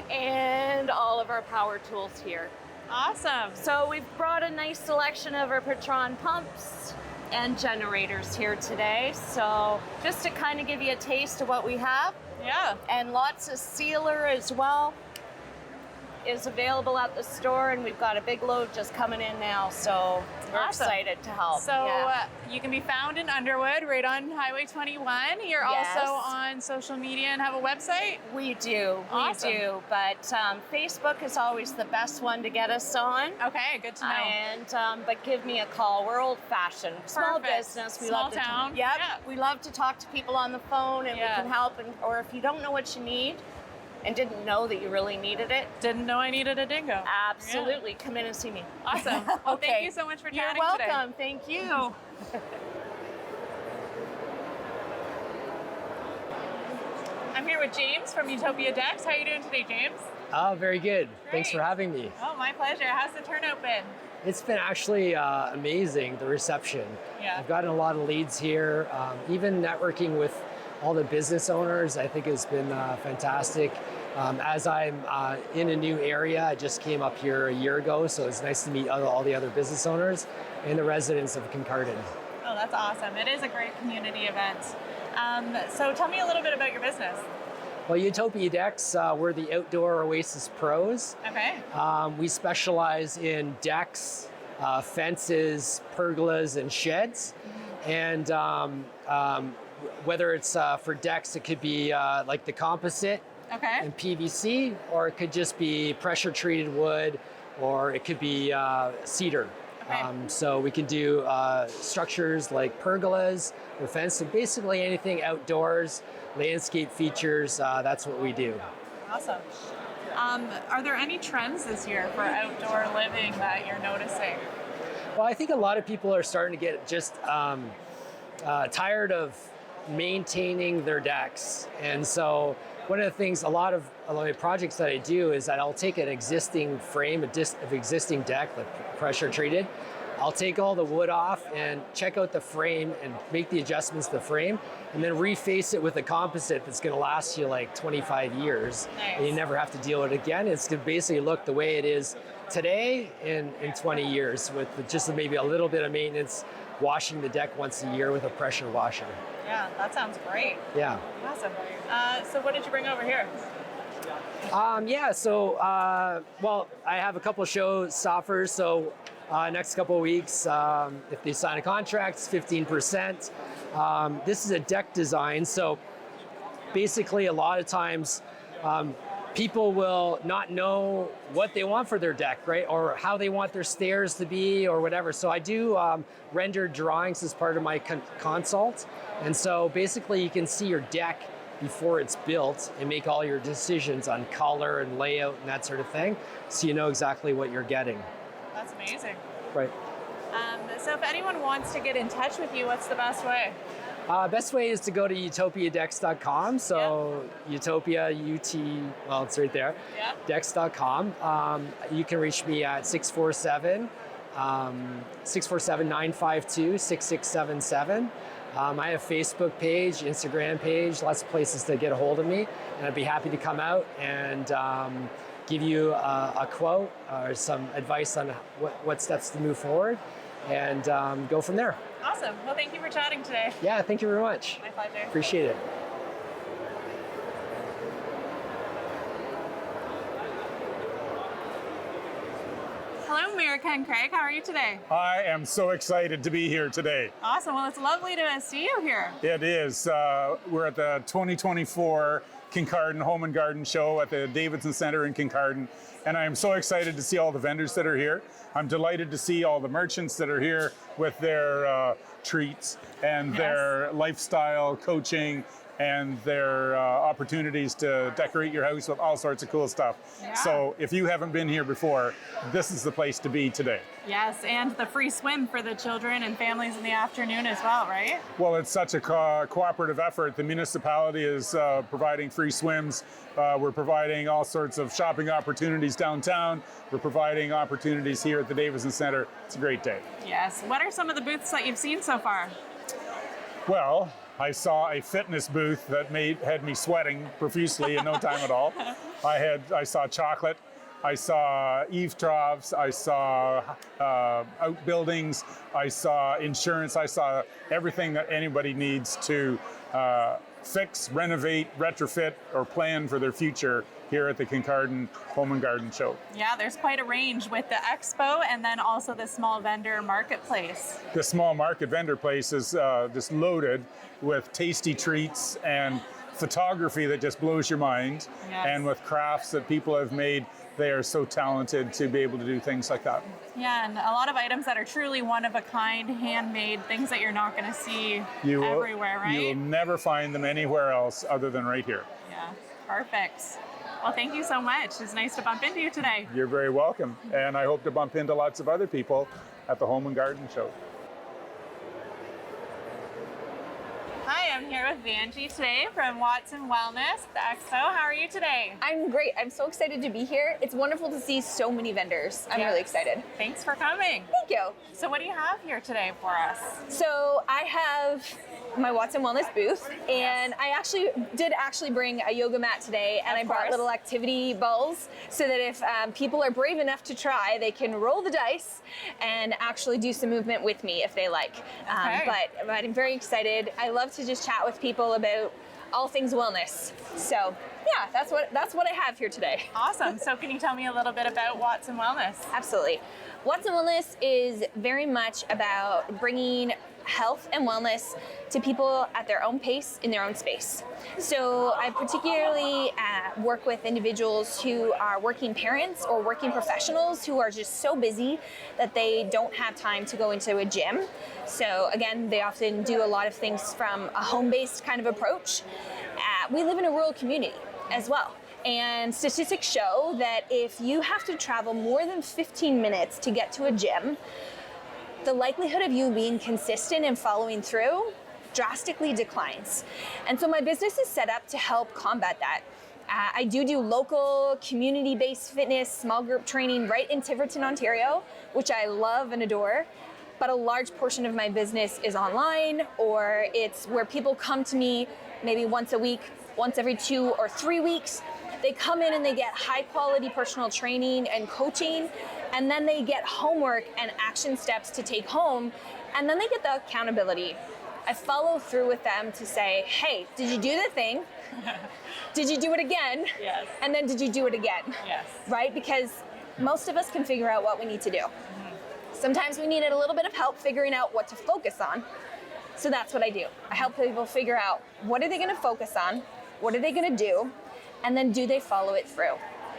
and all of our power tools here. Awesome. So we've brought a nice selection of our Patron pumps and generators here today. So just to kind of give you a taste of what we have. Yeah. And lots of sealer as well is available at the store, and we've got a big load just coming in now, so we're Awesome. excited to help. So Yeah. you can be found in Underwood, right on Highway 21. You're Yes. also on social media and have a website? We do, Awesome. we do, but Facebook is always the best one to get us on. Okay, good to know. And but give me a call. We're old-fashioned, small Perfect. business. We Small love to town. Yep, Yeah. we love to talk to people on the phone, and Yeah. we can help. And or if you don't know what you need, and didn't know that you really needed it, Didn't know I needed a dingo. absolutely, come in and see me. Awesome. Well, Okay. thank you so much for You're chatting today. welcome. Thank you. I'm here with James from Utopia Decks. How are you doing today, James? Oh, very good. Thanks for Great. having me. Oh, my pleasure. How's the turnout been? It's been actually amazing, the reception. Yeah. I've gotten a lot of leads here. Even networking with all the business owners, I think has been fantastic. As I'm in a new area, I just came up here a year ago, so it's nice to meet all the other business owners and the residents of Kincardine. Oh, that's awesome. It is a great community event. So tell me a little bit about your business. Well, Utopia Decks, we're the Outdoor Oasis Pros. Okay. We specialize in decks, fences, pergolas, and sheds. And whether it's for decks, it could be like the composite Okay. and PVC, or it could just be pressure treated wood, or it could be cedar. Okay. So we can do structures like pergolas or fence, so basically anything outdoors, landscape features, that's what we do. Awesome. Are there any trends this year for outdoor living that you're noticing? Well, I think a lot of people are starting to get just tired of maintaining their decks. And so one of the things, a lot of the projects that I do is that I'll take an existing frame, of existing deck, like pressure treated. I'll take all the wood off and check out the frame and make the adjustments to the frame, and then reface it with a composite that's gonna last you like 25 years. Nice. And you never have to deal with it again. It's gonna basically look the way it is today in 20 years with just maybe a little bit of maintenance, washing the deck once a year with a pressure washer. Yeah, that sounds great. Yeah. Awesome. So what did you bring over here? Well, I have a couple show stoppers. So next couple of weeks, if they sign a contract, it's 15%. This is a deck design. So basically, a lot of times, people will not know what they want for their deck, right? Or how they want their stairs to be or whatever. So I do render drawings as part of my consult. And so basically you can see your deck before it's built and make all your decisions on color and layout and that sort of thing. So you know exactly what you're getting. That's amazing. Right. So if anyone wants to get in touch with you, what's the best way? Best way is to go to utopiadecks.com. So Utopia, well, it's right there. Yeah. Decks.com. You can reach me at 647-952-6677. I have a Facebook page, Instagram page, lots of places to get a hold of me. And I'd be happy to come out and give you a quote or some advice on what steps to move forward and go from there. Awesome. Well, thank you for chatting today. Yeah, thank you very much. My pleasure. Appreciate it. Hello, Miraca and Craig. How are you today? I am so excited to be here today. Awesome. Well, it's lovely to see you here. It is. We're at the 2024 Kincardine Home and Garden Show at the Davidson Center in Kincardine, and I'm so excited to see all the vendors that are here. I'm delighted to see all the merchants that are here with their treats and their lifestyle coaching and their opportunities to decorate your house with all sorts of cool stuff. Yeah. So if you haven't been here before, this is the place to be today. Yes, and the free swim for the children and families in the afternoon as well, right? Well, it's such a cooperative effort. The municipality is providing free swims. We're providing all sorts of shopping opportunities downtown. We're providing opportunities here at the Davidson Centre. It's a great day. Yes. What are some of the booths that you've seen so far? Well, I saw a fitness booth that had me sweating profusely in no time at all. I saw chocolate. I saw eave troughs. I saw outbuildings. I saw insurance. I saw everything that anybody needs to fix, renovate, retrofit, or plan for their future here at the Kincardine Home and Garden Show. Yeah, there's quite a range with the Expo and then also the small vendor marketplace. The small market vendor place is just loaded with tasty treats and photography that just blows your mind, Yes. and with crafts that people have made. They are so talented to be able to do things like that. Yeah, and a lot of items that are truly one of a kind, handmade, things that you're not going to see everywhere, right? You will never find them anywhere else other than right here. Yeah, perfect. Well, thank you so much. It's nice to bump into you today. You're very welcome. And I hope to bump into lots of other people at the Home and Garden Show. Hi, I'm here with Vanjie today from Watson Wellness, the Expo. How are you today? I'm great. I'm so excited to be here. It's wonderful to see so many vendors. I'm really excited. Thanks for coming. Thank you. So what do you have here today for us? So I have my Watson Wellness booth, and I did bring a yoga mat today, and I brought little activity balls so that if people are brave enough to try, they can roll the dice and actually do some movement with me if they like. But I'm very excited. I love to just chat with people about all things wellness. So yeah, that's what I have here today. Awesome. So can you tell me a little bit about Watson Wellness? Absolutely. Watson Wellness is very much about bringing health and wellness to people at their own pace in their own space. So I particularly work with individuals who are working parents or working professionals who are just so busy that they don't have time to go into a gym. So again, they often do a lot of things from a home-based kind of approach. We live in a rural community as well. And statistics show that if you have to travel more than 15 minutes to get to a gym, the likelihood of you being consistent and following through drastically declines. And so my business is set up to help combat that. I do local community-based fitness, small group training right in Tiverton, Ontario, which I love and adore. But a large portion of my business is online, or it's where people come to me maybe once a week, once every 2 or 3 weeks. They come in and they get high quality personal training and coaching, and then they get homework and action steps to take home, and then they get the accountability. I follow through with them to say, hey, did you do the thing? Did you do it again? Yes. And then did you do it again? Yes. Right? Because most of us can figure out what we need to do. Sometimes we need a little bit of help figuring out what to focus on. So that's what I do. I help people figure out what are they going to focus on, what are they going to do, and then do they follow it through?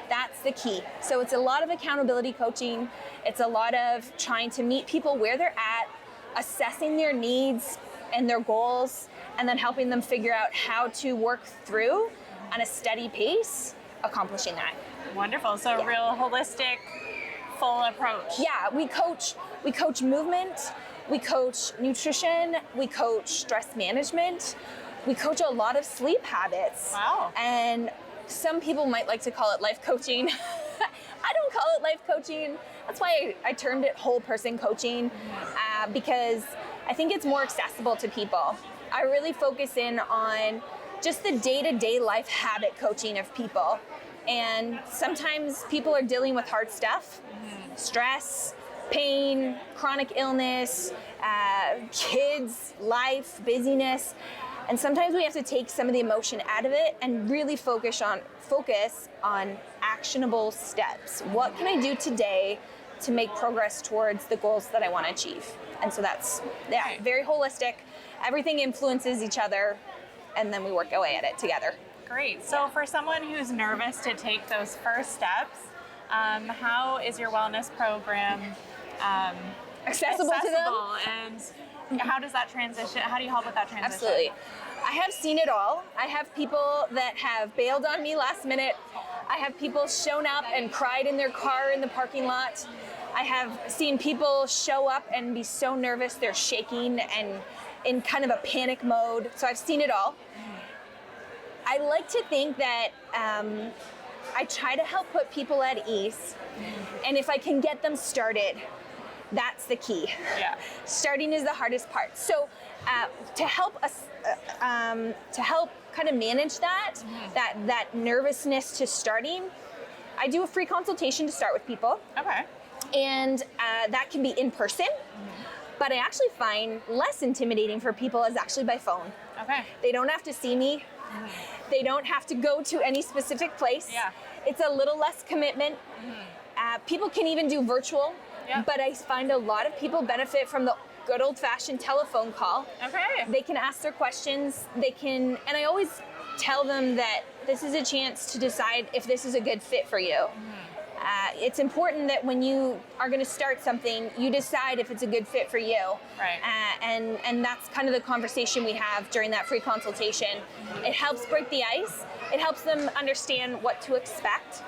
That's the key. So it's a lot of accountability coaching. It's a lot of trying to meet people where they're at, assessing their needs and their goals, and then helping them figure out how to work through on a steady pace, accomplishing that. Wonderful. So a real holistic, full approach. Yeah, we coach movement, we coach nutrition, we coach stress management, we coach a lot of sleep habits. Wow. And some people might like to call it life coaching. I don't call it life coaching. That's why I termed it whole person coaching, because I think it's more accessible to people. I really focus in on just the day-to-day life habit coaching of people. And sometimes people are dealing with hard stuff, stress, pain, chronic illness, kids, life, busyness. And sometimes we have to take some of the emotion out of it and really focus on actionable steps. What can I do today to make progress towards the goals that I want to achieve? And so that's very holistic. Everything influences each other, and then we work away at it together. Great. So for someone who's nervous to take those first steps, how is your wellness program accessible to them? And How does that transition? How do you help with that transition? Absolutely. I have seen it all. I have people that have bailed on me last minute. I have people shown up and cried in their car in the parking lot. I have seen people show up and be so nervous they're shaking and in kind of a panic mode. So I've seen it all. I like to think that I try to help put people at ease. And if I can get them started, that's the key. Yeah. Starting is the hardest part. So to help us, to help kind of manage that, that nervousness to starting, I do a free consultation to start with people. Okay. And that can be in person. But I actually find less intimidating for people is actually by phone. Okay. They don't have to see me. They don't have to go to any specific place. Yeah. It's a little less commitment. People can even do virtual, but I find a lot of people benefit from the good old-fashioned telephone call. Okay. They can ask their questions. They can, and I always tell them that this is a chance to decide if this is a good fit for you. It's important that when you are going to start something, you decide if it's a good fit for you. Right. And that's kind of the conversation we have during that free consultation. It helps break the ice. It helps them understand what to expect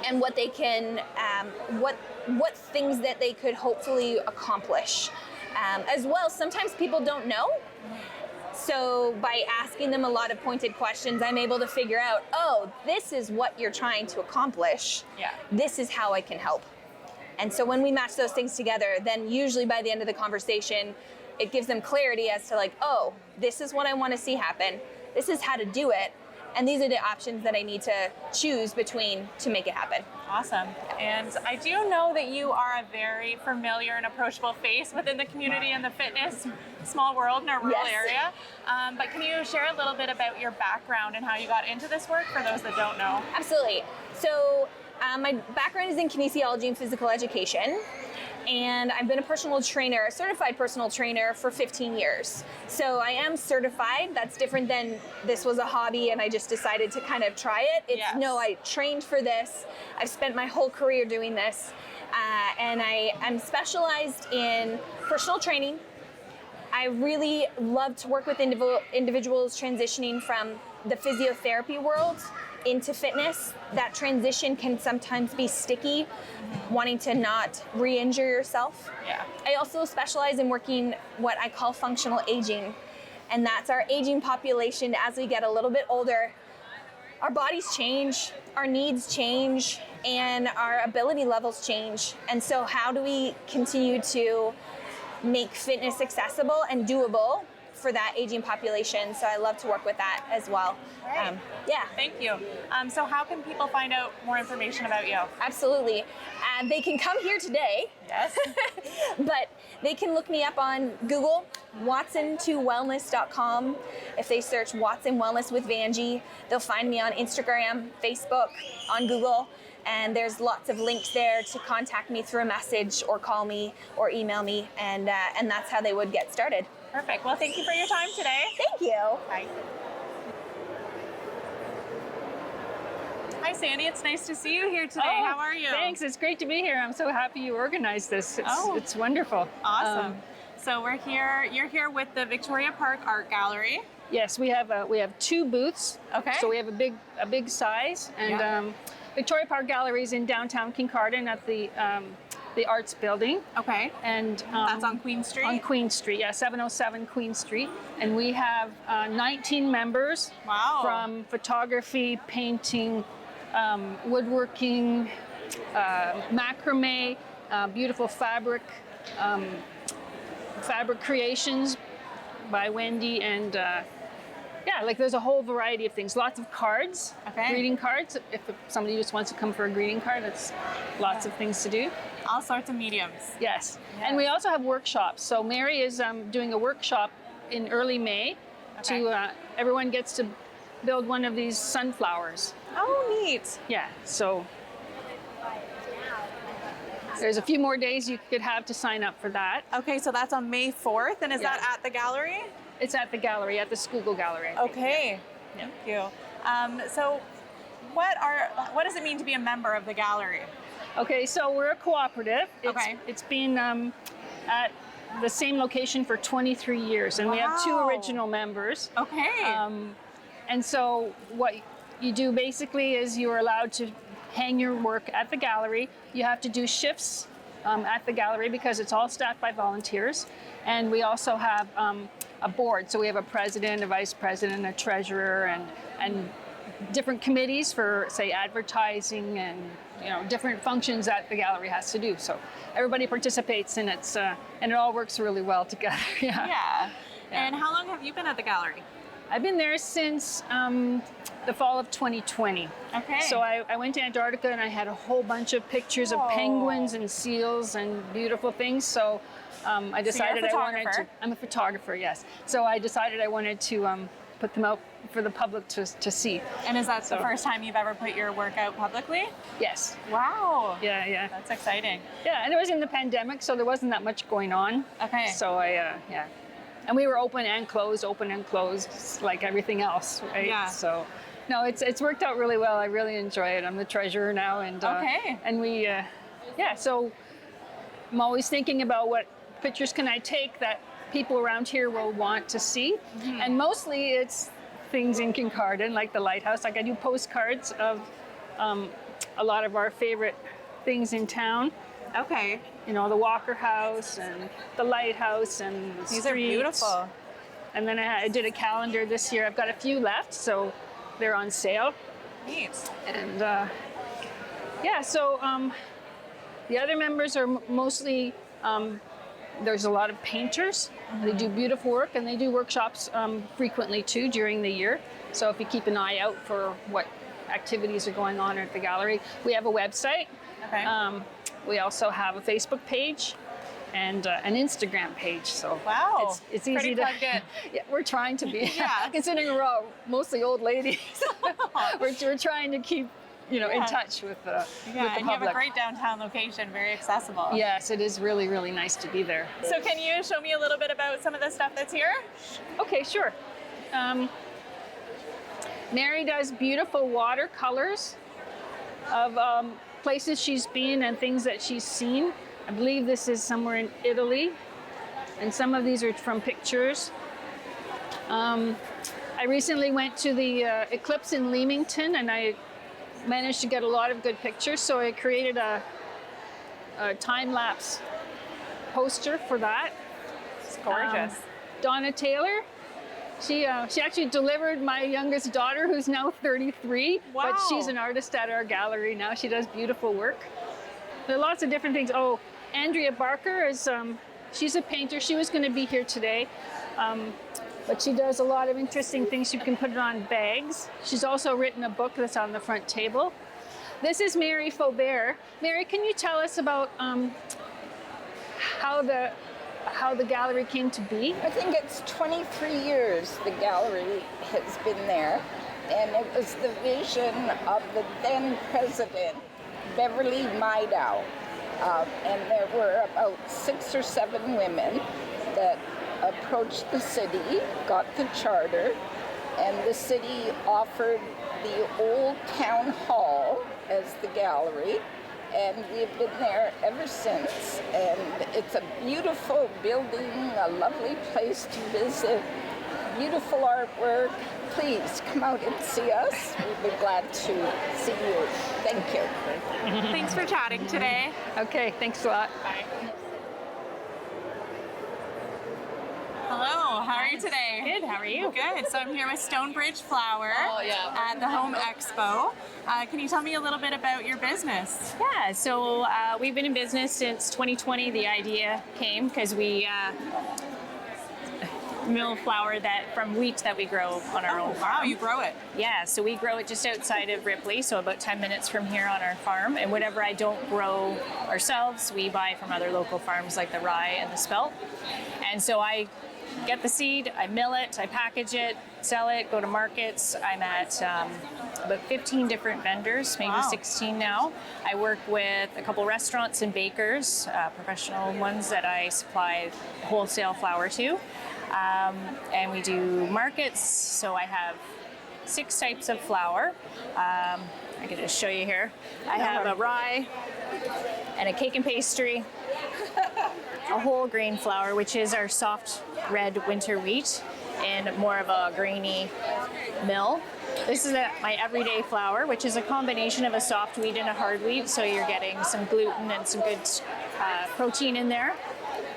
and what they can, what things that they could hopefully accomplish. As well, sometimes people don't know. So by asking them a lot of pointed questions, I'm able to figure out, oh, this is what you're trying to accomplish. Yeah. This is how I can help. And so when we match those things together, then usually by the end of the conversation, it gives them clarity as to like, oh, this is what I want to see happen. This is how to do it. And these are the options that I need to choose between to make it happen. Awesome. And I do know that you are a very familiar and approachable face within the community and the fitness small world in our rural area. But can you share a little bit about your background and how you got into this work for those that don't know? Absolutely. So my background is in kinesiology and physical education. And I've been a personal trainer, a certified personal trainer for 15 years. So I am certified. That's different than this was a hobby and I just decided to kind of try it. It's no, I trained for this. I've spent my whole career doing this. And I'm specialized in personal training. I really love to work with individuals transitioning from the physiotherapy world into fitness. That transition can sometimes be sticky, wanting to not re-injure yourself. Yeah. I also specialize in working what I call functional aging, and that's our aging population. As we get a little bit older, our bodies change, our needs change, and our ability levels change. And so how do we continue to make fitness accessible and doable for that aging population? So I love to work with that as well. Yeah. Thank you. So how can people find out more information about you? Absolutely. They can come here today. Yes. But they can look me up on Google, watson2wellness.com. If they search Watson Wellness with Vanjie, they'll find me on Instagram, Facebook, on Google. And there's lots of links there to contact me through a message or call me or email me. And that's how they would get started. Perfect. Well, thank you for your time today. Thank you. Bye. Hi, Sandy. It's nice to see you here today. How are you? Thanks. It's great to be here. I'm so happy you organized this. It's wonderful. Awesome. So we're here. You're here with the Victoria Park Art Gallery. Yes, we have 2 booths. Okay. So we have a big size, and Victoria Park Gallery is in downtown Kincardine at the Arts Building. Okay. And that's on Queen Street? On Queen Street, 707 Queen Street. And we have 19 members. Wow. From photography, painting, woodworking, macrame, beautiful fabric creations by Wendy, and there's a whole variety of things. Lots of cards, greeting cards. If somebody just wants to come for a greeting card, that's lots of things to do. All sorts of mediums. Yes. And we also have workshops. So Mary is doing a workshop in early May to everyone gets to build one of these sunflowers. Oh, neat. Yeah, so there's a few more days you could have to sign up for that. Okay, so that's on May 4th, and is that at the gallery? It's at the gallery, at the Schuylkill Gallery. Okay, thank you. So what does it mean to be a member of the gallery? Okay, so we're a cooperative. It's been at the same location for 23 years, and we have 2 original members. Okay. And so what you do basically is you're allowed to hang your work at the gallery. You have to do shifts at the gallery because it's all staffed by volunteers. And we also have a board. So we have a president, a vice president, a treasurer, and different committees for, say, advertising and different functions that the gallery has to do. So everybody participates, and it all works really well together. Yeah. And how long have you been at the gallery? I've been there since the fall of 2020. Okay. So I went to Antarctica and I had a whole bunch of pictures of penguins and seals and beautiful things. So I decided I wanted to. I'm a photographer, yes. So I decided I wanted to put them out for the public to see. And is that the first time you've ever put your work out publicly? Yes. Wow. Yeah. That's exciting. Yeah, and it was in the pandemic, so there wasn't that much going on. Okay. So yeah. And we were open and closed, like everything else, right? Yeah. So, no, it's worked out really well. I really enjoy it. I'm the treasurer now, and and we, So I'm always thinking about what pictures can I take that people around here will want to see, and mostly it's things in Kincardine, like the lighthouse. Like I do postcards of a lot of our favorite things in town. Okay. The Walker House and the lighthouse and the These streets. are beautiful. And then I did a calendar this year. I've got a few left, so they're on sale. Neat. And so the other members are mostly, there's a lot of painters. They do beautiful work, and they do workshops frequently too during the year. So if you keep an eye out for what activities are going on at the gallery. We have a website. Okay. We also have a Facebook page and an Instagram page. So wow, it's pretty easy to. plugged in. Yeah, we're trying to be. Yeah. Considering we're all mostly old ladies, we're trying to keep in touch with the and public. you have a great downtown location, very accessible. Yes, it is really, really nice to be there. So can you show me a little bit about some of the stuff that's here? Okay, sure. Mary does beautiful watercolors of places she's been and things that she's seen. I believe this is somewhere in Italy, and some of these are from pictures. I recently went to the eclipse in Leamington, and I managed to get a lot of good pictures, so I created a time-lapse poster for that. It's gorgeous. Donna Taylor, she actually delivered my youngest daughter, who's now 33, but she's an artist at our gallery now. She does beautiful work. There are lots of different things. Oh, Andrea Barker is, she's a painter. She was going to be here today, but she does a lot of interesting things. She can put it on bags. She's also written a book that's on the front table. This is Mary Faubert. Mary, can you tell us about how the gallery came to be? I think it's 23 years the gallery has been there, and it was the vision of the then president, Beverly Maidow, and there were about 6 or 7 women that approached the city, got the charter, and the city offered the old town hall as the gallery, and we've been there ever since. And it's a beautiful building, a lovely place to visit, beautiful artwork. Please come out and see us. We'd be glad to see you. Thank you. Thanks for chatting today. Okay, thanks a lot. Bye. Hello, how are you today? Good, how are you? Good, so I'm here with Stonebridge Flour at the Home Expo. Can you tell me a little bit about your business? Yeah, so we've been in business since 2020. The idea came because we mill flour from wheat that we grow on our own farm. Wow, you grow it? Yeah, so we grow it just outside of Ripley, so about 10 minutes from here on our farm. And whatever I don't grow ourselves, we buy from other local farms like the rye and the spelt. And so I get the seed, I mill it, I package it, sell it, go to markets. I'm at about 15 different vendors, maybe 16 now. I work with a couple restaurants and bakers, professional ones that I supply wholesale flour to. And we do markets, so I have 6 types of flour. I can just show you here. I have a rye and a cake and pastry a whole grain flour, which is our soft red winter wheat in more of a grainy mill. This is my everyday flour, which is a combination of a soft wheat and a hard wheat, so you're getting some gluten and some good protein in there.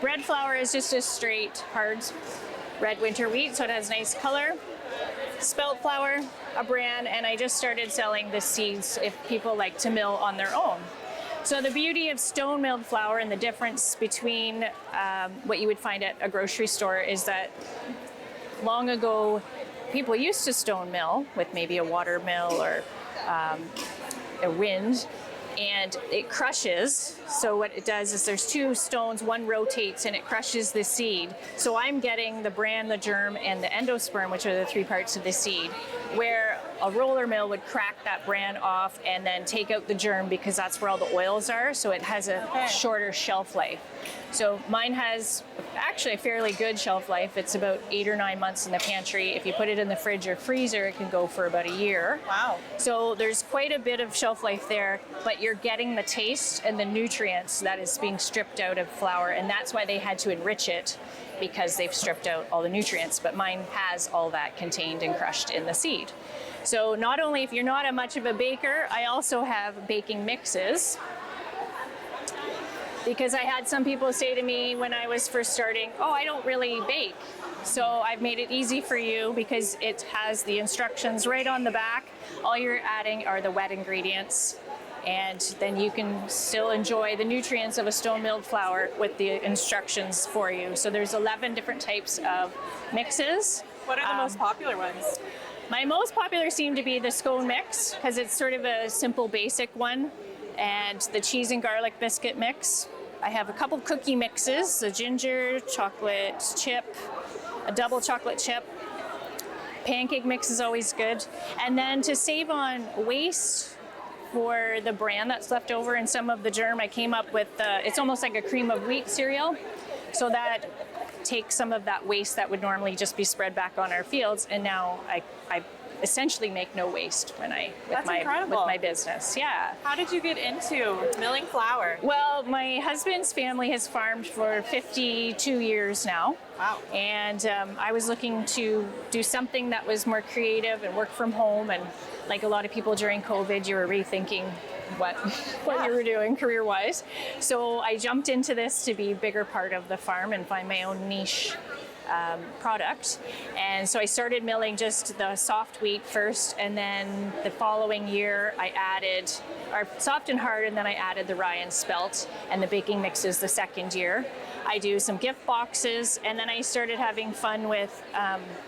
Red flour is just a straight, hard red winter wheat, so it has nice color. Spelt flour, a bran, and I just started selling the seeds if people like to mill on their own. So the beauty of stone milled flour and the difference between what you would find at a grocery store is that long ago, people used to stone mill with maybe a water mill or a wind, and it crushes. So what it does is there's two stones, one rotates and it crushes the seed. So I'm getting the bran, the germ, and the endosperm, which are the three parts of the seed, where a roller mill would crack that bran off and then take out the germ because that's where all the oils are, so it has a shorter shelf life. So mine has actually a fairly good shelf life. It's about 8 or 9 months in the pantry. If you put it in the fridge or freezer, it can go for about a year. Wow. So there's quite a bit of shelf life there, but you're getting the taste and the nutrients that is being stripped out of flour, and that's why they had to enrich it, because they've stripped out all the nutrients, but mine has all that contained and crushed in the seed. So not only if you're not much of a baker, I also have baking mixes, because I had some people say to me when I was first starting, oh, I don't really bake. So I've made it easy for you because it has the instructions right on the back. All you're adding are the wet ingredients, and then you can still enjoy the nutrients of a stone milled flour with the instructions for you. So there's 11 different types of mixes. What are the most popular ones? My most popular seem to be the scone mix, because it's sort of a simple basic one, and the cheese and garlic biscuit mix. I have a couple cookie mixes, a ginger chocolate chip, a double chocolate chip. Pancake mix is always good. And then to save on waste for the bran that's left over and some of the germ, I came up with, it's almost like a cream of wheat cereal. So that takes some of that waste that would normally just be spread back on our fields, and now I essentially make no waste when with my business. Yeah. How did you get into milling flour? Well, my husband's family has farmed for 52 years now. Wow. And I was looking to do something that was more creative and work from home, and like a lot of people during COVID, you were rethinking what you were doing career-wise. So I jumped into this to be a bigger part of the farm and find my own niche product. And so I started milling just the soft wheat first, and then the following year I added our soft and hard, and then I added the rye and spelt, and the baking mixes the second year. I do some gift boxes, and then I started having fun with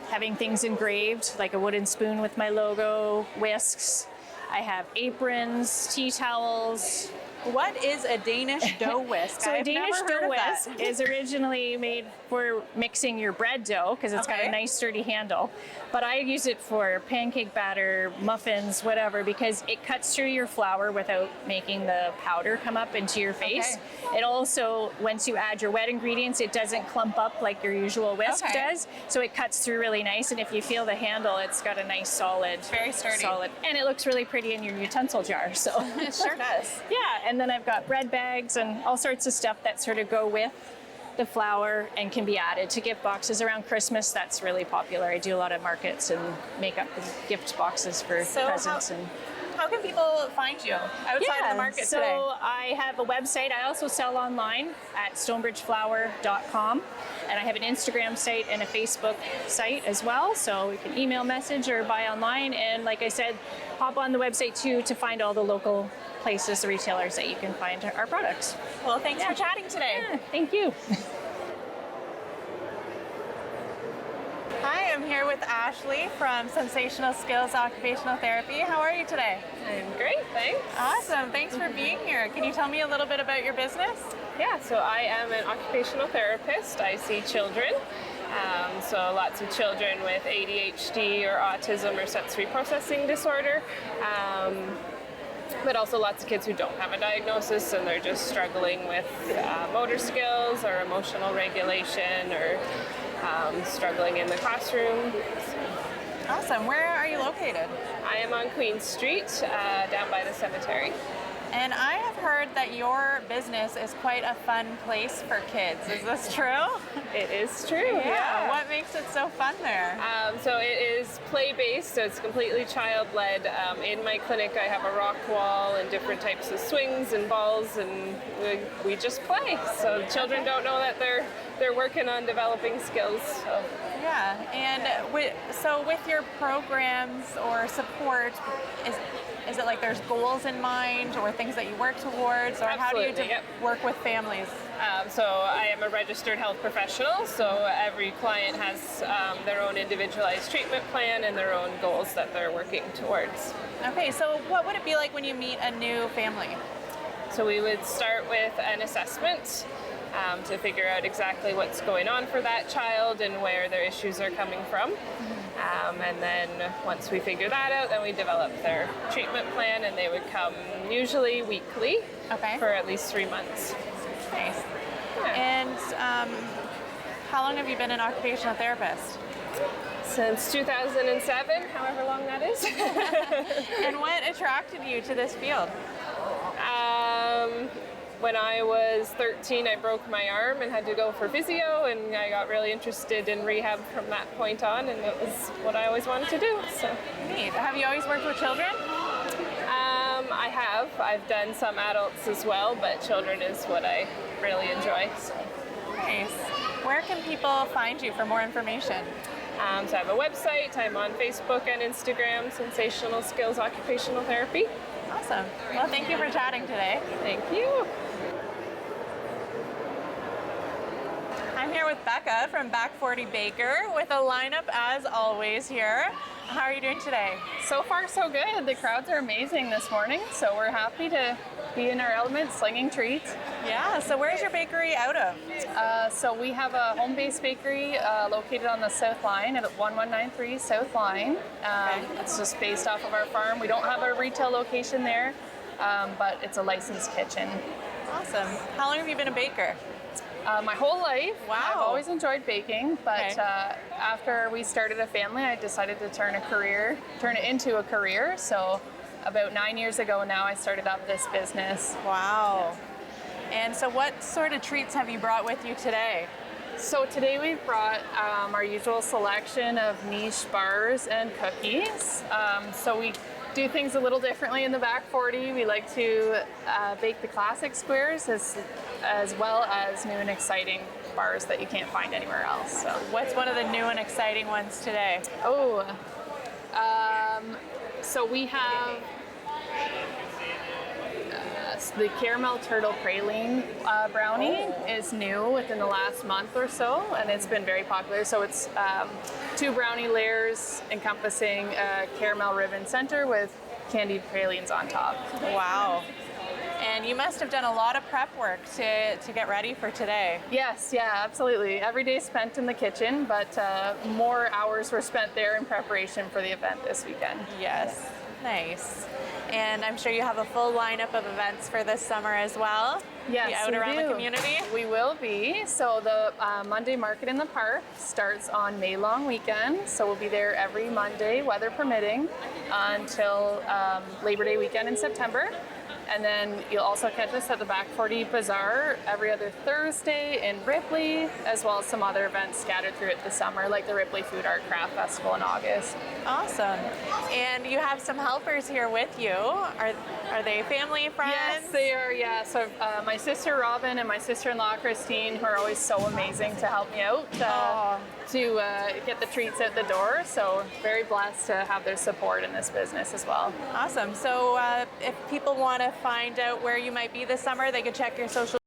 having things engraved, like a wooden spoon with my logo, whisks. I have aprons, tea towels. What is a Danish dough whisk? So a Danish dough whisk is originally made for mixing your bread dough, because it's got a nice sturdy handle. But I use it for pancake batter, muffins, whatever, because it cuts through your flour without making the powder come up into your face. It also, once you add your wet ingredients, it doesn't clump up like your usual whisk does. So it cuts through really nice, and if you feel the handle, it's got a nice solid. Very sturdy. And it looks really pretty in your utensil jar. So It sure does. Yeah, and then I've got bread bags and all sorts of stuff that sort of go with the flour and can be added to gift boxes around Christmas. That's really popular. I do a lot of markets and make up gift boxes for presents. How can people find you outside of the market so today? I have a website. I also sell online at stonebridgeflour.com, and I have an Instagram site and a Facebook site as well. So you can email message or buy online. And like I said, hop on the website too to find all the local places, the retailers that you can find our products. Well, thanks for chatting today. Yeah, thank you. Hi, I'm here with Ashley from Sensational Skills Occupational Therapy. How are you today? I'm great, thanks. Awesome, thanks for being here. Can you tell me a little bit about your business? Yeah, so I am an occupational therapist. I see children. So lots of children with ADHD or autism or sensory processing disorder. But also lots of kids who don't have a diagnosis and they're just struggling with motor skills or emotional regulation or struggling in the classroom. Awesome. Where are you located? I am on Queen Street, down by the cemetery. And I have heard that your business is quite a fun place for kids. Is this true? It is true, yeah. What makes it so fun there? So it is play-based, so it's completely child-led. In my clinic, I have a rock wall and different types of swings and balls, and we just play. So children don't know that they're working on developing skills. So. Yeah, and so with your programs or support, is it like there's goals in mind or things that you work towards, or how do you work with families? So I am a registered health professional, so every client has their own individualized treatment plan and their own goals that they're working towards. Okay, so what would it be like when you meet a new family? So we would start with an assessment to figure out exactly what's going on for that child and where their issues are coming from. And then once we figure that out, then we develop their treatment plan, and they would come usually weekly for at least 3 months. Nice. Yeah. And how long have you been an occupational therapist? Since 2007, however long that is. And what attracted you to this field? When I was 13, I broke my arm and had to go for physio, and I got really interested in rehab from that point on, and it was what I always wanted to do. So. Neat. Have you always worked with children? I have. I've done some adults as well, but children is what I really enjoy. So. Nice. Where can people find you for more information? So I have a website. I'm on Facebook and Instagram, Sensational Skills Occupational Therapy. Awesome. Well, thank you for chatting today. Thank you. I'm here with Becca from Back 40 Baker with a lineup as always here. How are you doing today? So far so good. The crowds are amazing this morning, so we're happy to be in our element slinging treats. Yeah, so where's your bakery out of? So we have a home-based bakery located on the South Line at 1193 South Line. It's just based off of our farm. We don't have a retail location there, but it's a licensed kitchen. Awesome. How long have you been a baker? My whole life. Wow. I've always enjoyed baking, but after we started a family, I decided to turn it into a career. So about 9 years ago now, I started up this business. Wow. And so what sort of treats have you brought with you today? So today we've brought our usual selection of niche bars and cookies. So we do things a little differently in the Back 40. We like to bake the classic squares as well as new and exciting bars that you can't find anywhere else. So. What's one of the new and exciting ones today? Oh, so we have the caramel turtle praline brownie is new within the last month or so, and it's been very popular. So it's 2 brownie layers encompassing a caramel ribbon center with candied pralines on top. Wow. And you must have done a lot of prep work to get ready for today. Yes, yeah, absolutely. Every day spent in the kitchen, but more hours were spent there in preparation for the event this weekend. Yes, nice. And I'm sure you have a full lineup of events for this summer as well. Yes, be out around the community. We will be. So the Monday Market in the Park starts on May long weekend. So we'll be there every Monday, weather permitting, until Labor Day weekend in September. And then you'll also catch us at the Back 40 Bazaar every other Thursday in Ripley, as well as some other events scattered through it this summer, like the Ripley Food Art Craft Festival in August. Awesome. And you have some helpers here with you. Are they family, friends? Yes, they are, yeah. So my sister Robin and my sister-in-law Christine, who are always so amazing to help me out to get the treats out the door. So very blessed to have their support in this business as well. Awesome. So if people want to find out where you might be this summer, they could check your social